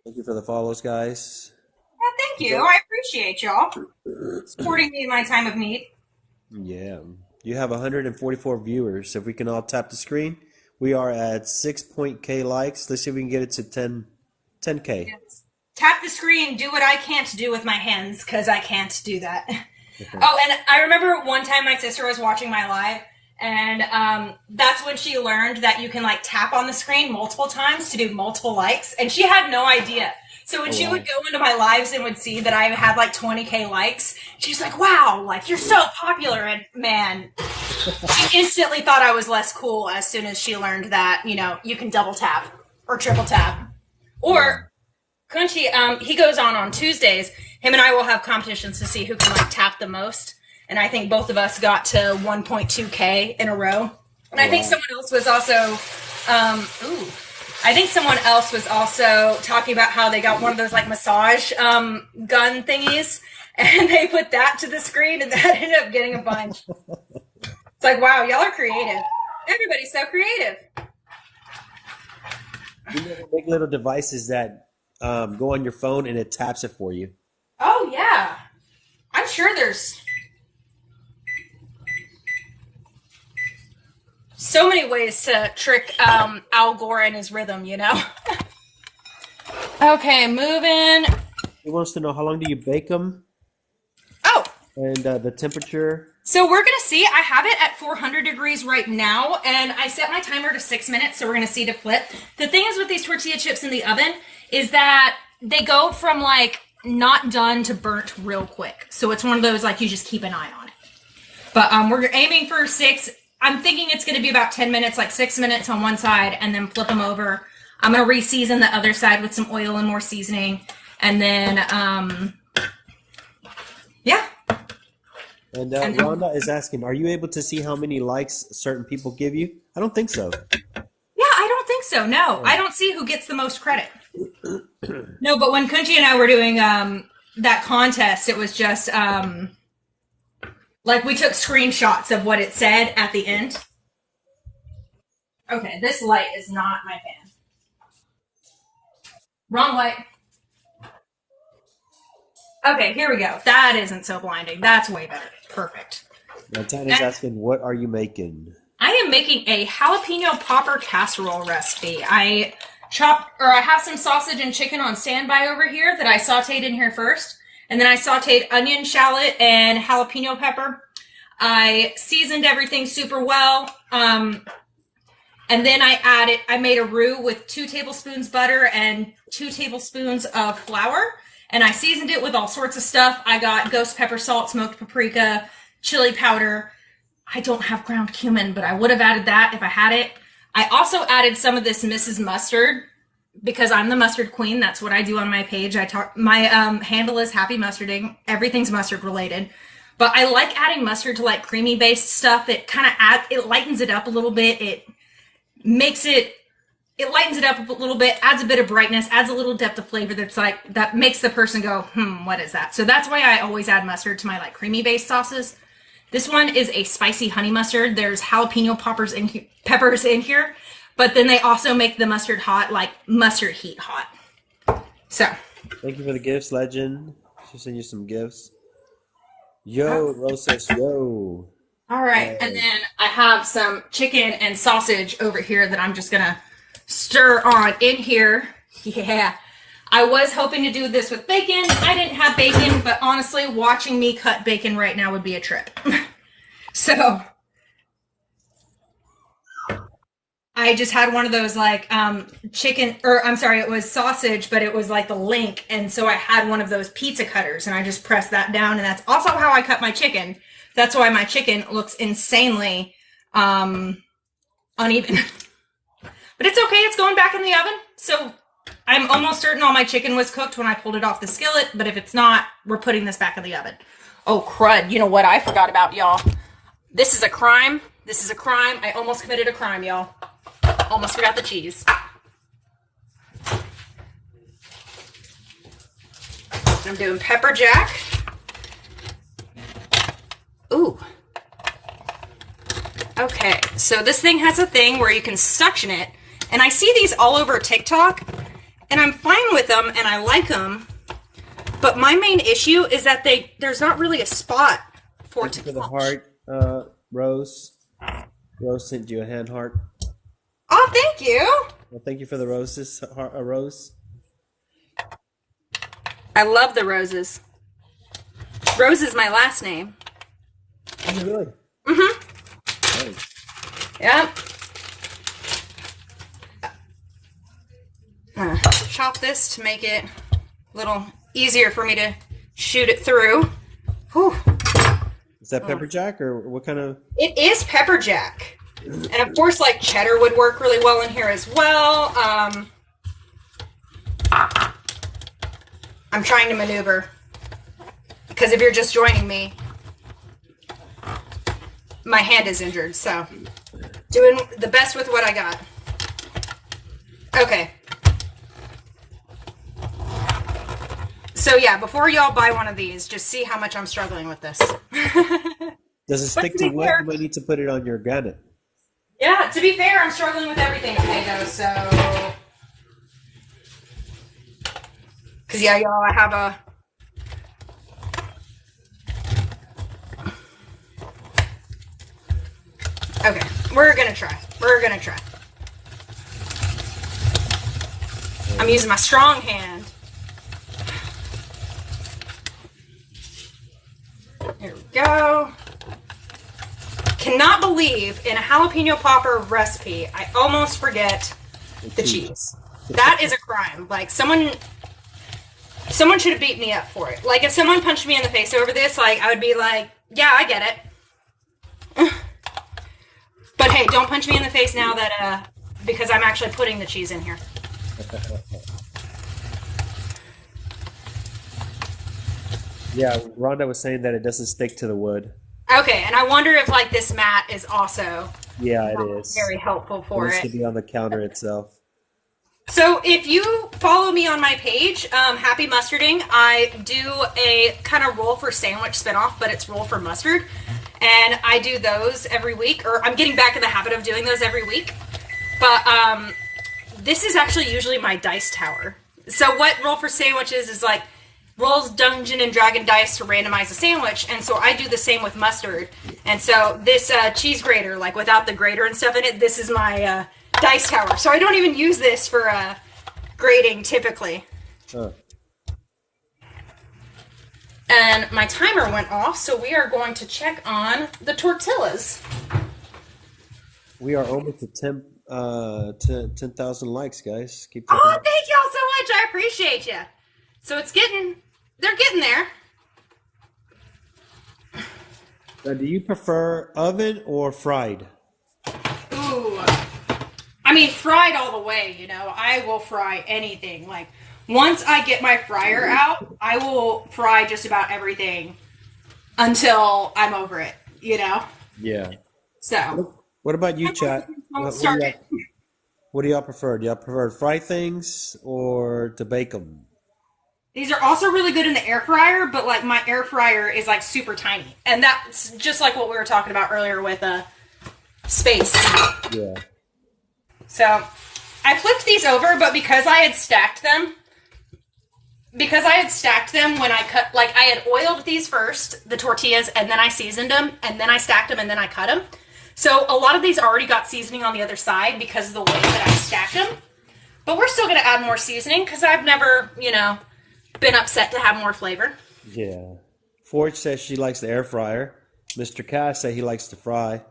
Thank you for the follows, guys. Well, thank you. I appreciate y'all supporting me in my time of need. Yeah. You have 144 viewers. If we can all tap the screen, we are at 6.k likes. Let's see if we can get it to 10k. Yes. Tap the screen. Do what I can't do with my hands because I can't do that. Oh, and I remember one time my sister was watching my live, and that's when she learned that you can like tap on the screen multiple times to do multiple likes, and she had no idea. So when she would go into my lives and would see that I had like 20k likes, she's like, wow, like you're so popular. And man, she instantly thought I was less cool as soon as she learned that, you know, you can double tap or triple tap. Or Kunchi, he goes on Tuesdays. Him and I will have competitions to see who can like tap the most. And I think both of us got to 1.2k in a row. And I think someone else was also, I think someone else was also talking about how they got one of those like massage gun thingies, and they put that to the screen, and that ended up getting a bunch. It's like, wow, y'all are creative. Everybody's so creative. You know, make little devices that go on your phone and it taps it for you. Oh yeah, I'm sure there's so many ways to trick Al Gore and his rhythm, you know? Okay, moving. He wants to know how long do you bake them? Oh. And the temperature. So we're going to see. I have it at 400 degrees right now, and I set my timer to 6 minutes, so we're going to see to flip. The thing is with these tortilla chips in the oven is that they go from, like, not done to burnt real quick. So it's one of those, like, you just keep an eye on it. But we're aiming for 6. I'm thinking it's going to be about 10 minutes, like 6 minutes on one side, and then flip them over. I'm going to re-season the other side with some oil and more seasoning. And then, yeah. And And then, Rhonda is asking, are you able to see how many likes certain people give you? I don't think so. yeah, I don't think so. No, I don't see who gets the most credit. No, but when Kunji and I were doing that contest, it was just like we took screenshots of what it said at the end. Okay, this light is not my fan. Wrong light. Okay, here we go. That isn't so blinding. That's way better. Perfect. Now, Tana's asking, what are you making? I am making a jalapeno popper casserole recipe. I have some sausage and chicken on standby over here that I sauteed in here first. And then I sauteed onion, shallot, and jalapeno pepper. I seasoned everything super well. And then I made a roux with 2 tablespoons butter and 2 tablespoons of flour. And I seasoned it with all sorts of stuff. I got ghost pepper, salt, smoked paprika, chili powder. I don't have ground cumin, but I would have added that if I had it. I also added some of this Mrs. Mustard because I'm the mustard queen. That's what I do on my page. My handle is Happy Mustarding. Everything's mustard related. But I like adding mustard to like creamy based stuff. It kind of it lightens it up a little bit. It lightens it up a little bit, adds a bit of brightness, adds a little depth of flavor that makes the person go, what is that? So that's why I always add mustard to my like creamy based sauces. This one is a spicy honey mustard. There's jalapeno peppers in here, but then they also make the mustard hot, like mustard heat hot. So. Thank you for the gifts, Legend. She'll send you some gifts. Yo, Rose says, yo. All right, and then I have some chicken and sausage over here that I'm just gonna stir on in here. Yeah. I was hoping to do this with bacon. I didn't have bacon, but honestly, watching me cut bacon right now would be a trip. So I just had one of those like it was sausage, but it was like the link. And so I had one of those pizza cutters and I just pressed that down. And that's also how I cut my chicken. That's why my chicken looks insanely uneven. But it's okay. It's going back in the oven. So I'm almost certain all my chicken was cooked when I pulled it off the skillet, but if it's not, we're putting this back in the oven. Oh, crud. You know what I forgot about, y'all? This is a crime. This is a crime. I almost committed a crime, y'all. Almost forgot the cheese. I'm doing pepper jack. Ooh. Okay, so this thing has a thing where you can suction it, and I see these all over TikTok, and I'm fine with them, and I like them, but my main issue is that there's not really a spot for it to Thank you for the catch. heart, Rose. Rose sent you a hand heart. Oh, thank you. Well, thank you for the roses, Rose. I love the roses. Rose is my last name. Oh, really? Mm-hmm. Nice. Yep. Chop this to make it a little easier for me to shoot it through. Whew. Is that pepper jack or what kind of? It is pepper jack. And of course, like cheddar would work really well in here as well. I'm trying to maneuver. Because if you're just joining me, my hand is injured, so doing the best with what I got. Okay. So yeah, before y'all buy one of these, just see how much I'm struggling with this. Does it stick to to be wood? fair- You might need to put it on your granite. Yeah, to be fair, I'm struggling with everything today though, so. Because yeah, y'all, I have a. Okay, we're gonna try. We're gonna try. I'm using my strong hand. Here we go. Cannot believe in a jalapeno popper recipe, I almost forget the cheese. That is a crime. Like someone should have beat me up for it. Like if someone punched me in the face over this, like I would be like, yeah, I get it. But hey, don't punch me in the face now that because I'm actually putting the cheese in here. Yeah, Rhonda was saying that it doesn't stick to the wood. Okay, and I wonder if like this mat is also Yeah, it is. very helpful It for needs it. to be on the counter itself. So if you follow me on my page, Happy Mustarding, I do a kind of roll for sandwich spinoff, but it's roll for mustard. And I do those every week, or I'm getting back in the habit of doing those every week. But this is actually usually my dice tower. So what roll for sandwiches is like rolls Dungeon and Dragon dice to randomize a sandwich, and so I do the same with mustard. And so this cheese grater, like without the grater and stuff in it, this is my dice tower. So I don't even use this for grating typically. Huh. And my timer went off, so we are going to check on the tortillas. We are almost at 10,000 likes, guys. Keep checking. Oh, thank y'all so much. I appreciate you. So they're getting there. Now, do you prefer oven or fried? Ooh. I mean, fried all the way, you know. I will fry anything. Like, once I get my fryer out, I will fry just about everything until I'm over it, you know? Yeah. So. What about you, chat? What do y'all prefer? Do y'all prefer to fry things or to bake them? These are also really good in the air fryer, but like my air fryer is like super tiny. And that's just like what we were talking about earlier with space. Yeah. So I flipped these over, but because I had stacked them when I cut, like I had oiled these first, the tortillas, and then I seasoned them, and then I stacked them, and then I cut them. So a lot of these already got seasoning on the other side because of the way that I stacked them. But we're still going to add more seasoning because I've never, been upset to have more flavor. Yeah. Forge says she likes the air fryer. Mr. Cass said he likes to fry.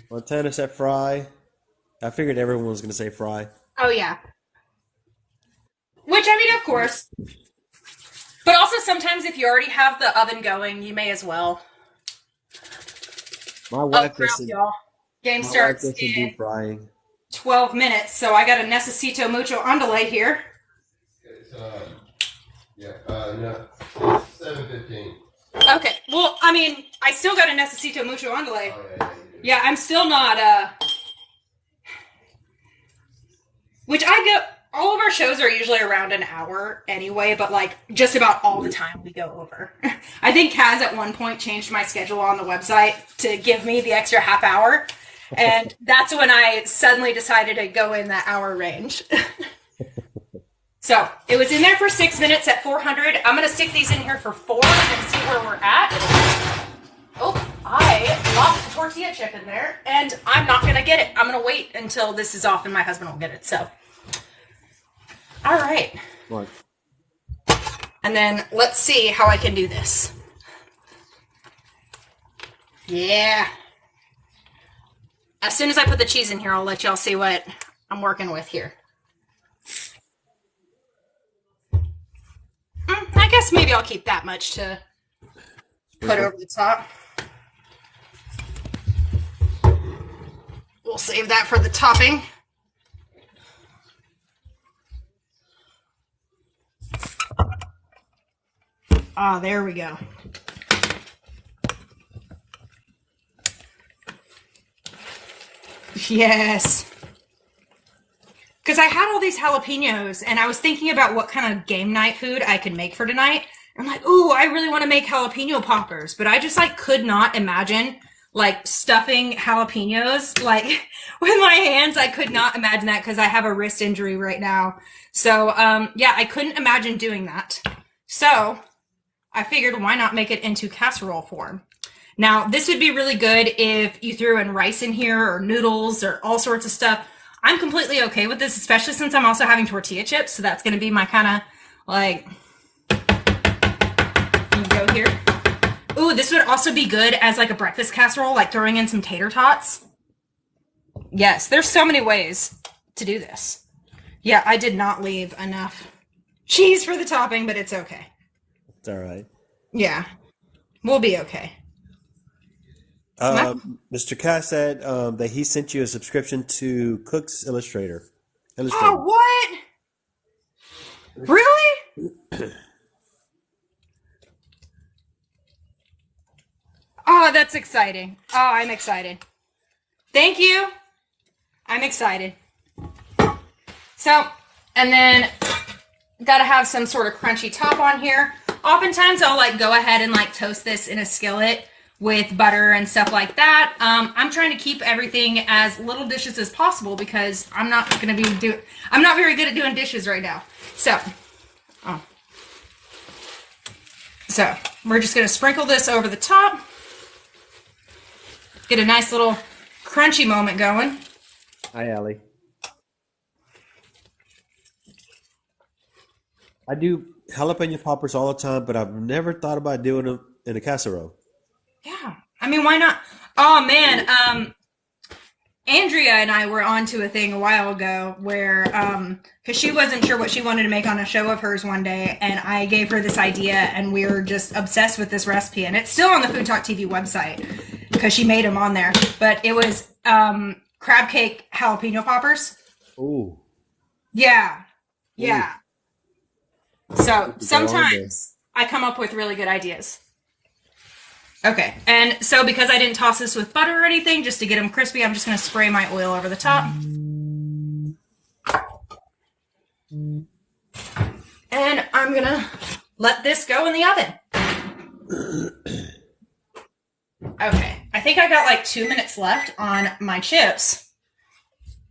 Montana said fry. I figured everyone was going to say fry. Oh, yeah. Which, I mean, of course. But also sometimes if you already have the oven going, you may as well. My wife doesn't, y'all. Game my starts wife doesn't in do frying. 12 minutes, so I got a Necesito Mucho Andale here. It's, no, 7:15. Okay, well, I mean, I still got a Necesito Mucho Andale. Oh, yeah, Yeah, I'm still not, which all of our shows are usually around an hour anyway, but like just about all the time we go over. I think Kaz at one point changed my schedule on the website to give me the extra half hour, and that's when I suddenly decided to go in that hour range. So it was in there for 6 minutes at 400. I'm going to stick these in here for 4 and see where we're at. Oh, I lost a tortilla chip in there, and I'm not going to get it. I'm going to wait until this is off and my husband will get it. So, all right. What? And then let's see how I can do this. Yeah. As soon as I put the cheese in here, I'll let y'all see what I'm working with here. I guess maybe I'll keep that much to put over the top. We'll save that for the topping. Ah, there we go. Yes. Because I had all these jalapenos, and I was thinking about what kind of game night food I could make for tonight. I'm like, ooh, I really want to make jalapeno poppers, but I just could not imagine stuffing jalapenos with my hands. I could not imagine that because I have a wrist injury right now. So yeah, I couldn't imagine doing that. So I figured, why not make it into casserole form? Now, this would be really good if you threw in rice in here or noodles or all sorts of stuff. I'm completely okay with this, especially since I'm also having tortilla chips. So that's going to be my kind of you go here. Ooh, this would also be good as a breakfast casserole, throwing in some tater tots. Yes, there's so many ways to do this. Yeah, I did not leave enough cheese for the topping, but it's okay. It's all right. Yeah, we'll be okay. Mr. Cass said that he sent you a subscription to Cook's Illustrator. Oh, what? Really? that's exciting. Oh, I'm excited. Thank you. I'm excited. So, and then gotta have some sort of crunchy top on here. Oftentimes I'll like go ahead and like toast this in a skillet with butter and stuff like that. I'm trying to keep everything as little dishes as possible because I'm not very good at doing dishes right now. So, so we're just gonna sprinkle this over the top. Get a nice little crunchy moment going. Hi, Allie. I do jalapeno poppers all the time, but I've never thought about doing them in a casserole. Yeah, I mean, why not? Oh man, Andrea and I were onto a thing a while ago where, because she wasn't sure what she wanted to make on a show of hers one day, and I gave her this idea, and we were just obsessed with this recipe, and it's still on the Food Talk TV website because she made them on there. But it was crab cake jalapeno poppers. Ooh. Yeah, yeah. So Go on sometimes I come up with really good ideas. Okay, and so because I didn't toss this with butter or anything, just to get them crispy, I'm just going to spray my oil over the top. And I'm going to let this go in the oven. Okay, I think I got like 2 minutes left on my chips.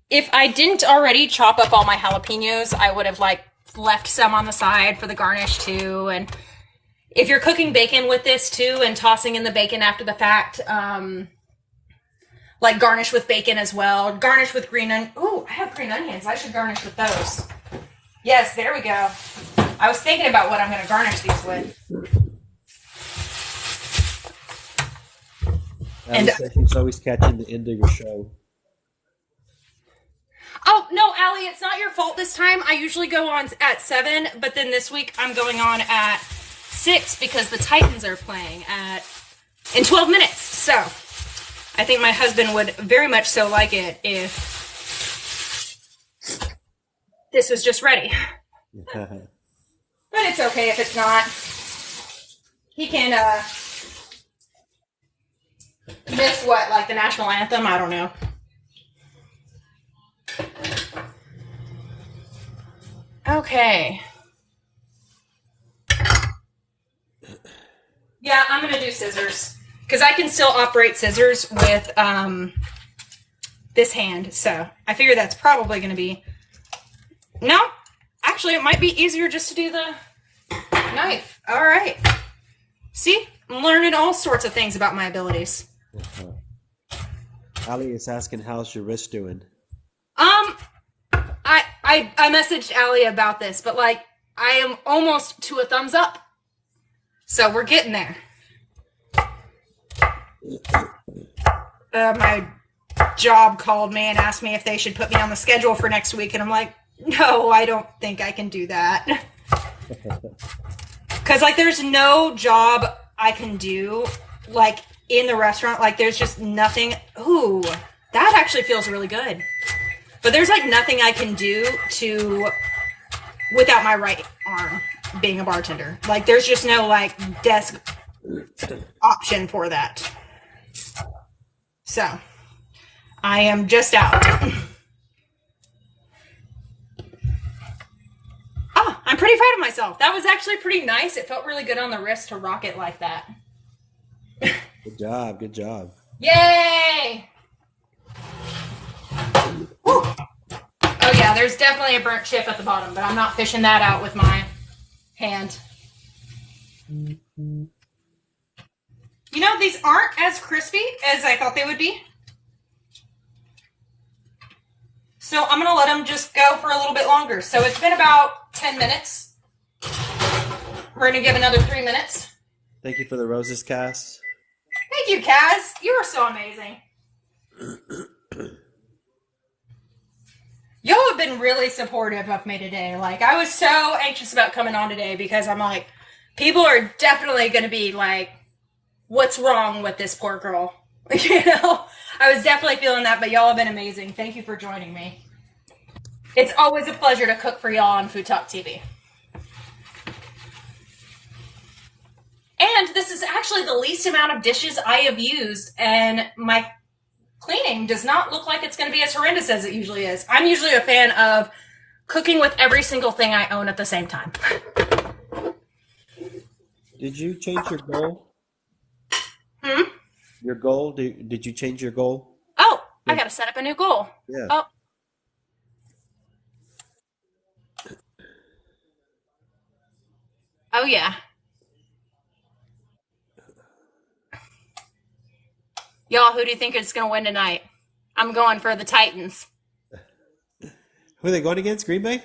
If I didn't already chop up all my jalapenos, I would have like left some on the side for the garnish too. And if you're cooking bacon with this too and tossing in the bacon after the fact, like garnish with bacon as well. Garnish with green onion. Ooh, I have green onions. I should garnish with those. Yes, there we go. I was thinking about what I'm going to garnish these with. Allie says she's always catching the end of your show. Oh, no, Allie, it's not your fault this time. I usually go on at 7, but then this week I'm going on at 6 because the Titans are playing in 12 minutes. So I think my husband would very much so like it if this was just ready. But it's okay if it's not. He can miss what, like the national anthem? I don't know. Okay. Yeah, I'm going to do scissors because I can still operate scissors with this hand. So I figure that's probably going to be... No, actually, it might be easier just to do the knife. All right. See, I'm learning all sorts of things about my abilities. Allie is asking, how's your wrist doing? I messaged Allie about this, but like I am almost to a thumbs up. So we're getting there. My job called me and asked me if they should put me on the schedule for next week, and I'm like, no, I don't think I can do that. Because like there's no job I can do like in the restaurant. Like there's just nothing. Ooh, that actually feels really good. But there's like nothing I can do without my right arm being a bartender. Like there's just no like desk option for that. So I am just out. Oh, I'm pretty proud of myself. That was actually pretty nice. It felt really good on the wrist to rock it like that. Good job. Good job. Yay! Woo. Oh yeah, there's definitely a burnt chip at the bottom, but I'm not fishing that out with my hand. You know, these aren't as crispy as I thought they would be. So I'm going to let them just go for a little bit longer. So it's been about 10 minutes. We're going to give another 3 minutes. Thank you for the roses, Cass. Thank you, Kaz. You are so amazing. Y'all have been really supportive of me today. Like, I was so anxious about coming on today because I'm like, people are definitely going to be like, what's wrong with this poor girl? You know, I was definitely feeling that, but y'all have been amazing. Thank you for joining me. It's always a pleasure to cook for y'all on Food Talk TV. And And this is actually the least amount of dishes I have used, and my cleaning does not look like it's going to be as horrendous as it usually is. I'm usually a fan of cooking with every single thing I own at the same time. Did you change your goal? Hmm? Your goal? Did you change your goal? Oh, I Yeah. got to set up a new goal. Yeah. Oh, oh yeah. Y'all, who do you think is going to win tonight? I'm going for the Titans. Who are they going against? Green Bay?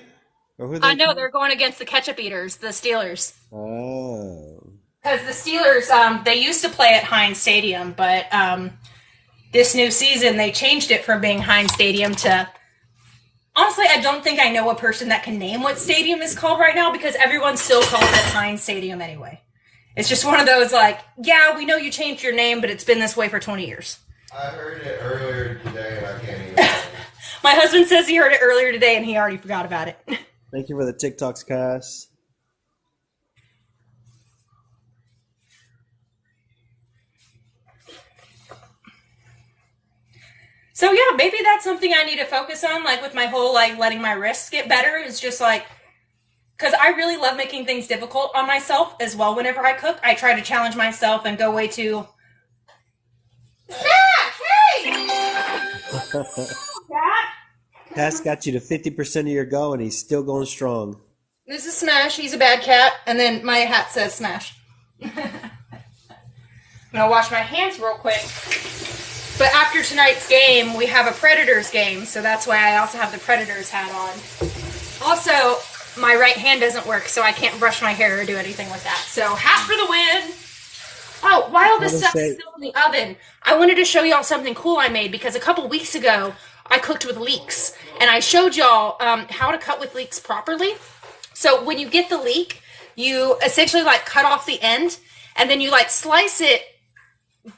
Or who are I they know playing? they're going against the ketchup eaters, the Steelers. Oh. Because the Steelers, they used to play at Heinz Stadium, but this new season they changed it from being Heinz Stadium to. Honestly, I don't think I know a person that can name what stadium is called right now because everyone still calls it Heinz Stadium anyway. It's just one of those like, yeah, we know you changed your name, but it's been this way for 20 years. I heard it earlier today and I can't even find it. My husband says he heard it earlier today and he already forgot about it. Thank you for the TikToks, Cass. So yeah, maybe that's something I need to focus on, like with my whole like letting my wrists get better. Is just like because I really love making things difficult on myself as well. Whenever I cook, I try to challenge myself and go way too. Smash! Hey! Cat? Cass got you to 50% of your goal, and he's still going strong. This is Smash. He's a bad cat, and then my hat says Smash. I'm gonna wash my hands real quick. But after tonight's game, we have a Predators game, so that's why I also have the Predators hat on. Also, my right hand doesn't work, so I can't brush my hair or do anything with that. So, hat for the win! Oh, while this Wanna stuff say- is still in the oven, I wanted to show y'all something cool I made because a couple weeks ago, I cooked with leeks, and I showed y'all how to cut with leeks properly. So, when you get the leek, you essentially like cut off the end, and then you like slice it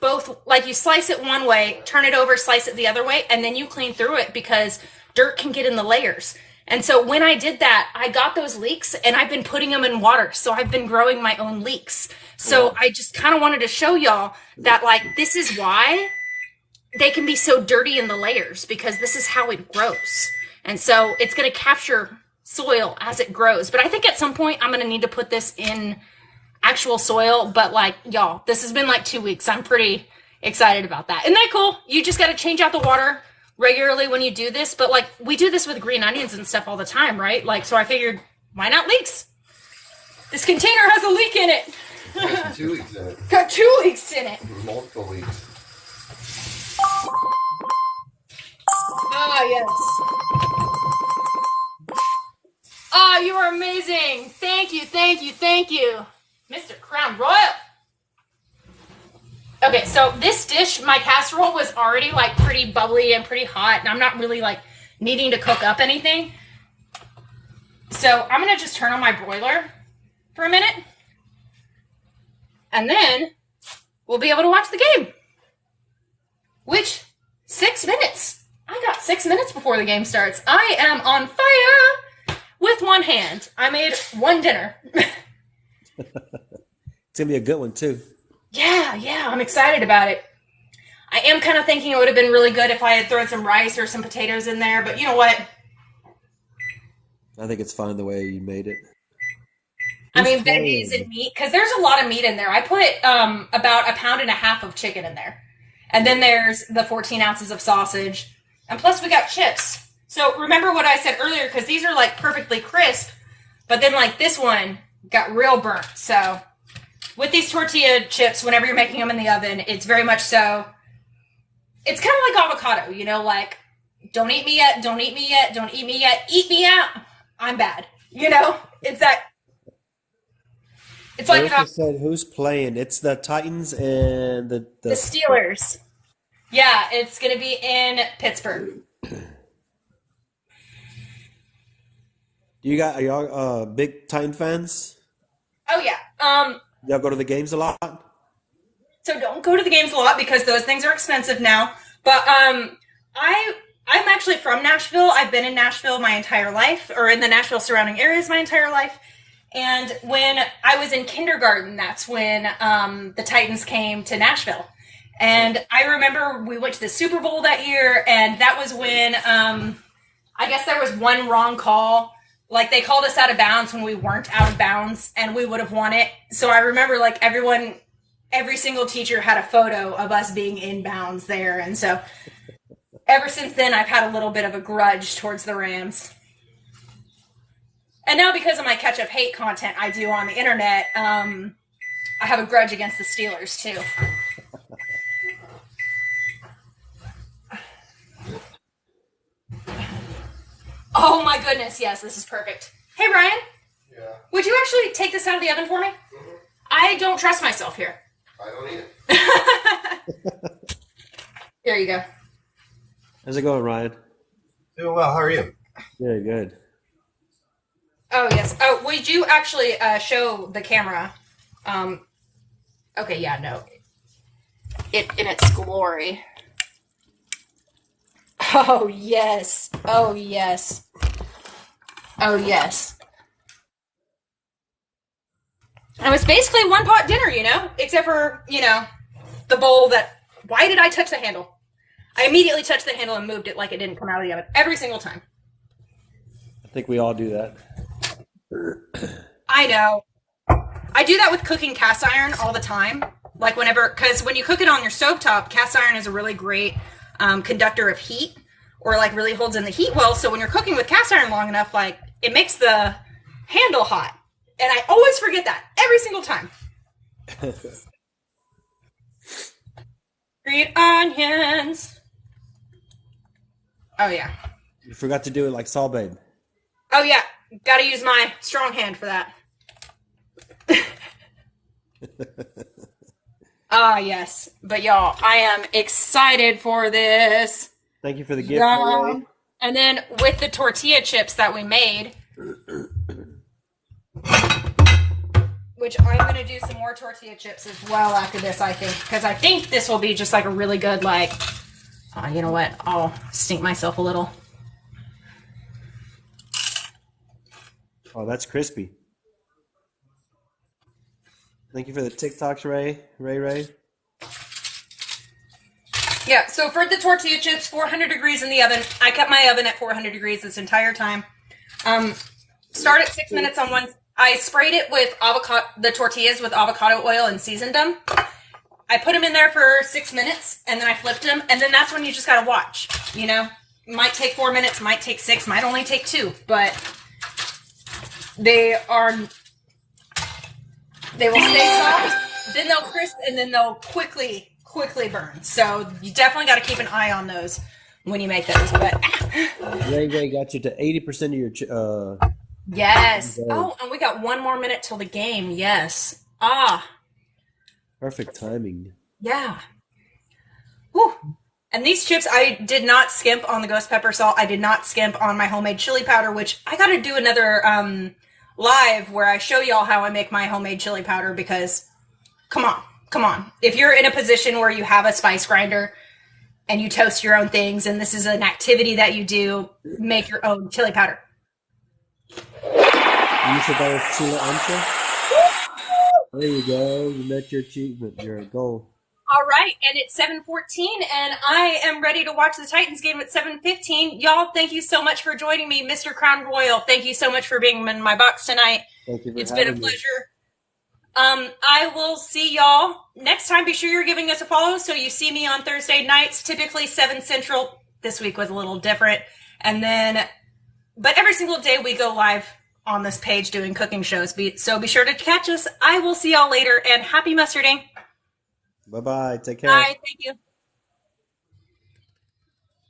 both, like you slice it one way, turn it over, slice it the other way, and then you clean through it because dirt can get in the layers. And so when I did that, I got those leeks and I've been putting them in water. So I've been growing my own leeks. So I just kind of wanted to show y'all that like this is why they can be so dirty in the layers because this is how it grows. And so it's going to capture soil as it grows. But I think at some point I'm going to need to put this in actual soil, but like y'all, this has been like 2 weeks. I'm pretty excited about that. Isn't that cool? You just got to change out the water regularly when you do this, but like we do this with green onions and stuff all the time, right? Like, so I figured, why not leeks? This container has a leak in it. Got 2 weeks in it. Got 2 leaks in it. Multiple weeks. Ah, yes. Ah, you are amazing. Thank you, thank you, thank you. Mr. Crown Royal. Okay, so this dish, my casserole was already like pretty bubbly and pretty hot, and I'm not really like needing to cook up anything. So I'm gonna just turn on my broiler for a minute, and then we'll be able to watch the game. Which, 6 minutes. I got 6 minutes before the game starts. I am on fire with one hand. I made one dinner. It's going to be a good one, too. Yeah, I'm excited about it. I am kind of thinking it would have been really good if I had thrown some rice or some potatoes in there, but you know what? I think it's fine the way you made it. I mean, Who's veggies playing? and meat, because there's a lot of meat in there. I put about 1.5 pounds of chicken in there. And then there's the 14 ounces of sausage. And plus we got chips. So remember what I said earlier, because these are like perfectly crisp, but then like this one got real burnt. So with these tortilla chips, whenever you're making them in the oven, it's very much so, it's kind of like avocado, you know, like, don't eat me yet, don't eat me yet, don't eat me yet, eat me out, I'm bad. You know, it's that, it's like Erica said, who's playing? It's the Titans and the Steelers. Yeah, it's going to be in Pittsburgh. Are y'all big Titan fans? Oh, yeah. Y'all go to the games a lot? So don't go to the games a lot because those things are expensive now. But I'm actually from Nashville. I've been in Nashville my entire life, or in the Nashville surrounding areas my entire life. And when I was in kindergarten, that's when the Titans came to Nashville. And I remember we went to the Super Bowl that year, and that was when I guess there was one wrong call. Like, they called us out of bounds when we weren't out of bounds, and we would have won it. So I remember, like, every single teacher had a photo of us being in bounds there. And so ever since then, I've had a little bit of a grudge towards the Rams. And now, because of my catch-up hate content I do on the internet, I have a grudge against the Steelers, too. Oh, my goodness. Yes, this is perfect. Hey, Ryan. Yeah. Would you actually take this out of the oven for me? Mm-hmm. I don't trust myself here. I don't either. Here you go. How's it going, Ryan? Doing well. How are you? Good, good. Oh, yes. Oh, would you actually show the camera? Okay, yeah, no. It in its glory. Oh, yes. Oh, yes. Oh, yes. And it was basically one pot dinner, except for, the bowl that... Why did I touch the handle? I immediately touched the handle and moved it like it didn't come out of the oven. Every single time. I think we all do that. I know. I do that with cooking cast iron all the time. Like because when you cook it on your stovetop, cast iron is a really great conductor of heat, or like really holds in the heat well. So when you're cooking with cast iron long enough, like it makes the handle hot. And I always forget that every single time. Green onions. Oh, yeah. You forgot to do it like Saul Babe. Oh, yeah. Got to use my strong hand for that. Yes. But, y'all, I am excited for this. Thank you for the gift. Yeah. And then with the tortilla chips that we made, which I'm going to do some more tortilla chips as well after this, I think. Because I think this will be just like a really good, like, you know what? I'll stink myself a little. Oh, that's crispy. Thank you for the TikToks, Ray. Yeah, so for the tortilla chips, 400 degrees in the oven. I kept my oven at 400 degrees this entire time. Start at 6 minutes on one. I sprayed it with the tortillas with avocado oil and seasoned them. I put them in there for 6 minutes, and then I flipped them, and then that's when you just gotta watch. It might take 4 minutes, might take 6, might only take 2, but they will stay soft, then they'll crisp, and then they'll quickly burn. So you definitely got to keep an eye on those when you make those. But Ray got you to 80% of your. Yes. Oh, and we got 1 more minute till the game. Yes. Perfect timing. Yeah. Whew. And these chips, I did not skimp on the ghost pepper salt. I did not skimp on my homemade chili powder, which I got to do another live where I show y'all how I make my homemade chili powder, because come on. If you're in a position where you have a spice grinder and you toast your own things, and this is an activity that you do, make your own chili powder. You said that was chile ancha? There you go. You met your achievement, your goal. All right, and it's 7:14, and I am ready to watch the Titans game at 7:15. Y'all, thank you so much for joining me. Mr. Crown Royal, thank you so much for being in my box tonight. Thank you for It's been a pleasure. I will see y'all next time. Be sure you're giving us a follow so you see me on Thursday nights, typically 7 Central. This week was a little different. But every single day we go live on this page doing cooking shows. So be sure to catch us. I will see y'all later, and happy mustarding. Bye-bye. Take care. Bye. Thank you.